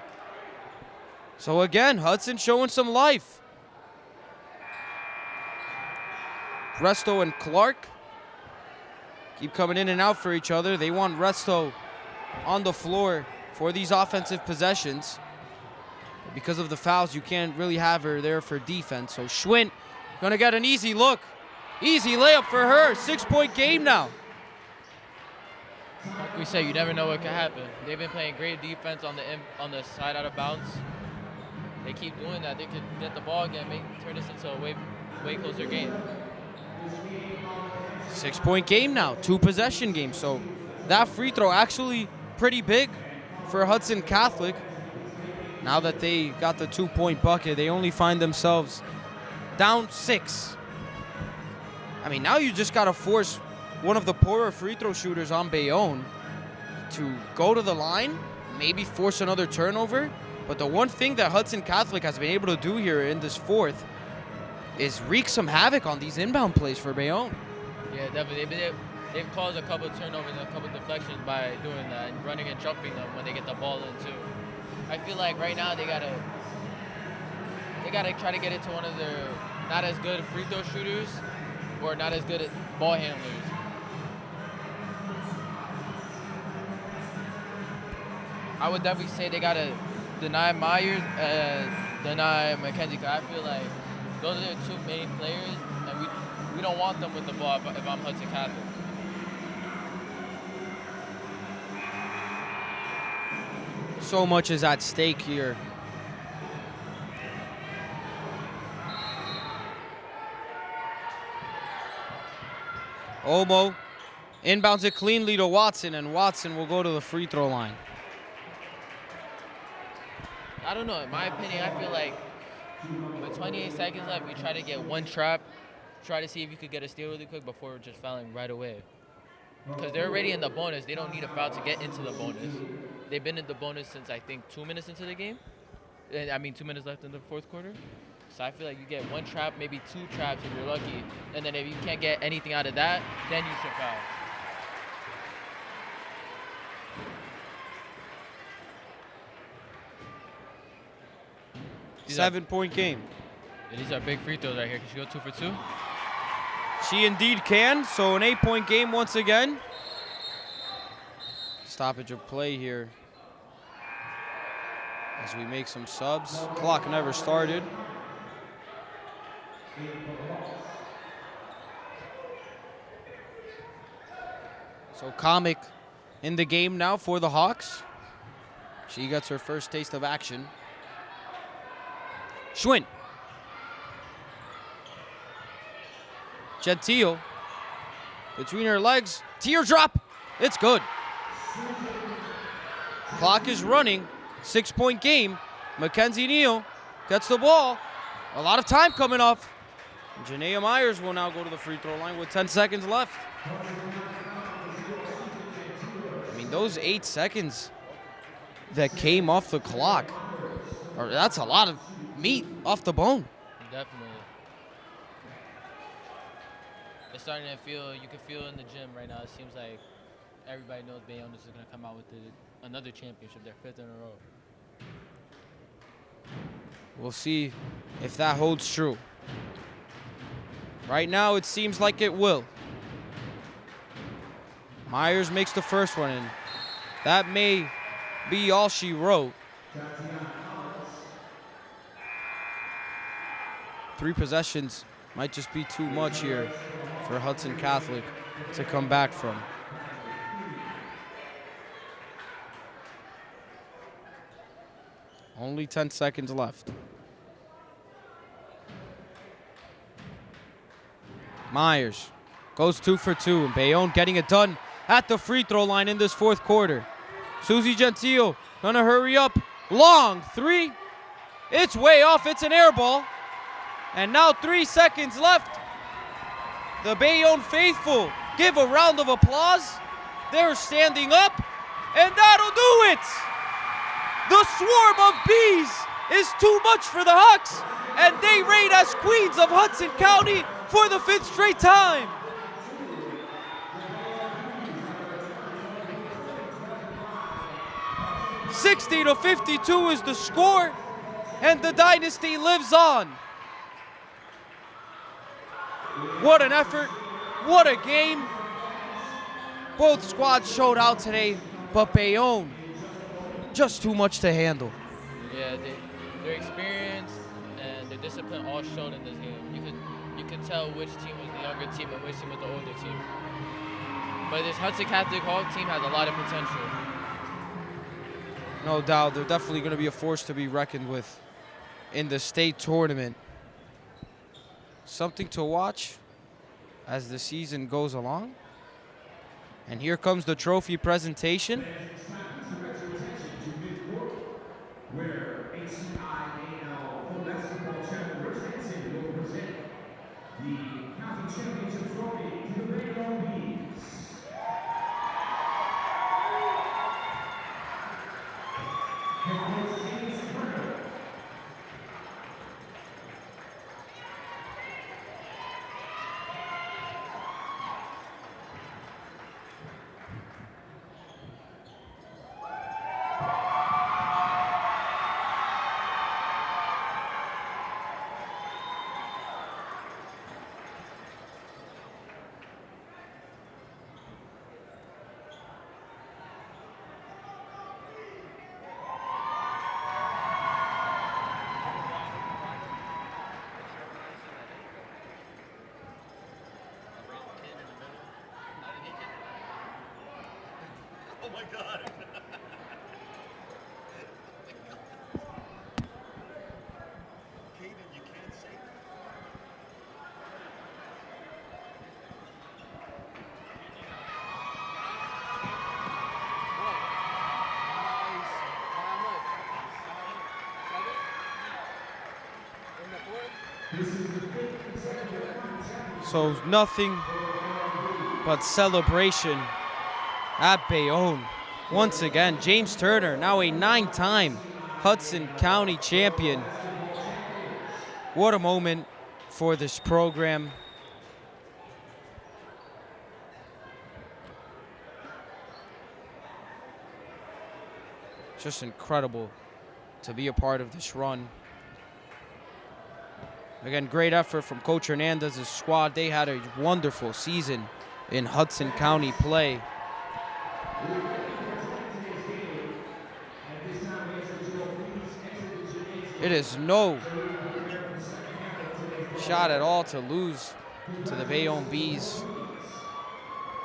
Speaker 1: So again, Hudson showing some life. Resto and Clark keep coming in and out for each other. They want Resto on the floor for these offensive possessions. Because of the fouls, you can't really have her there for defense. So Schwinn gonna get an easy look. Easy layup for her. 6-point game now.
Speaker 4: Like we said, you never know what can happen. They've been playing great defense on the side out of bounds. They keep doing that. They could get the ball again, turn this into a way closer game.
Speaker 1: 6-point game now, 2-possession game. So that free throw actually pretty big for Hudson Catholic. Now that they got the 2-point bucket, they only find themselves down 6. I mean, now you just got to force one of the poorer free throw shooters on Bayonne to go to the line, maybe force another turnover. But the one thing that Hudson Catholic has been able to do here in this fourth is wreak some havoc on these inbound plays for Bayonne.
Speaker 4: Yeah, definitely. They've caused a couple of turnovers and a couple of deflections by doing that and running and jumping them when they get the ball in too. I feel like right now they gotta try to get it to one of their not as good free throw shooters or not as good at ball handlers. I would definitely say they gotta deny Myers and deny Mackenzie. Cause I feel like those are their two main players, and we don't want them with the ball if I'm Hudson Catholic.
Speaker 1: So much is at stake here. Omo inbounds it cleanly to Watson, and Watson will go to the free throw line.
Speaker 4: I don't know. In my opinion, I feel like with 28 seconds left, you try to get one trap, try to see if you could get a steal really quick before just fouling right away. Because they're already in the bonus. They don't need a foul to get into the bonus. They've been in the bonus since, I think, 2 minutes into the game. I mean, 2 minutes left in the fourth quarter. So I feel like you get one trap, maybe 2 traps if you're lucky. And then if you can't get anything out of that, then you should foul. These
Speaker 1: 7-point game.
Speaker 4: These are big free throws right here. Can she go 2 for 2?
Speaker 1: She indeed can. So an 8-point game once again. Stoppage of play here as we make some subs. Clock never started. So Comic in the game now for the Hawks. She gets her first taste of action. Schwinn. Gentile. Between her legs. Teardrop. It's good. Clock is running. 6-point game. Mackenzie Neal gets the ball. A lot of time coming off. Janaea Myers will now go to the free throw line with 10 seconds left. I mean, those 8 seconds that came off the clock, that's a lot of meat off the bone.
Speaker 4: Definitely. It's starting to feel, you can feel in the gym right now, it seems like everybody knows Bayonne is going to come out with another championship, their 5th in a row.
Speaker 1: We'll see if that holds true. Right now, it seems like it will. Myers makes the first one, and that may be all she wrote. 3 possessions might just be too much here for Hudson Catholic to come back from. Only 10 seconds left. Myers goes 2 for 2, and Bayonne getting it done at the free throw line in this 4th quarter. Susie Gentile gonna hurry up. Long 3. It's way off. It's an air ball. And now 3 seconds left. The Bayonne faithful give a round of applause. They're standing up, and that'll do it. The swarm of bees is too much for the Hawks, and they reign as queens of Hudson County for the 5th straight time. $60-52 is the score, and the dynasty lives on. What an effort, what a game. Both squads showed out today, but Bayonne, just too much to handle.
Speaker 4: Yeah, their experience and their discipline all showed in this game. You could tell which team was the younger team and which team was the older team. But this Hudson Catholic Hawk team has a lot of potential.
Speaker 1: No doubt, they're definitely going to be a force to be reckoned with in the state tournament. Something to watch as the season goes along. And here comes the trophy presentation.
Speaker 2: Where HCIAL basketball champion Rich Hansen will present the county championship trophy to the Bayonne Bees.
Speaker 1: So nothing but celebration at Bayonne. Once again, James Turner, now a 9-time Hudson County champion. What a moment for this program. Just incredible to be a part of this run. Again, great effort from Coach Hernandez's squad. They had a wonderful season in Hudson County play. It is no shot at all to lose to the Bayonne Bees.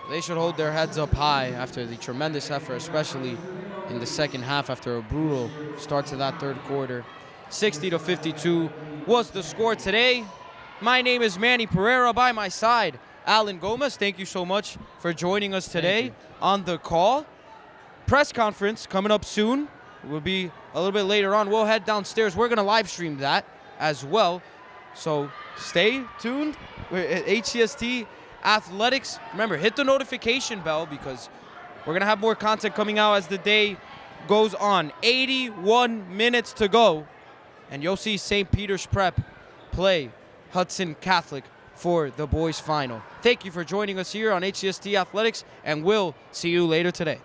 Speaker 1: They should hold their heads up high after the tremendous effort, especially in the second half after a brutal start to that third quarter. 60-52 was the score today. My name is Manny Pereira. By my side, Alan Gomez. Thank you so much for joining us today on the call. Press conference coming up soon. It will be a little bit later on. We'll head downstairs. We're going to live stream that as well. So stay tuned. We're at HCST Athletics. Remember, hit the notification bell because we're going to have more content coming out as the day goes on. 81 minutes to go. And you'll see St. Peter's Prep play Hudson Catholic for the boys final. Thank you for joining us here on HCST Athletics, and we'll see you later today.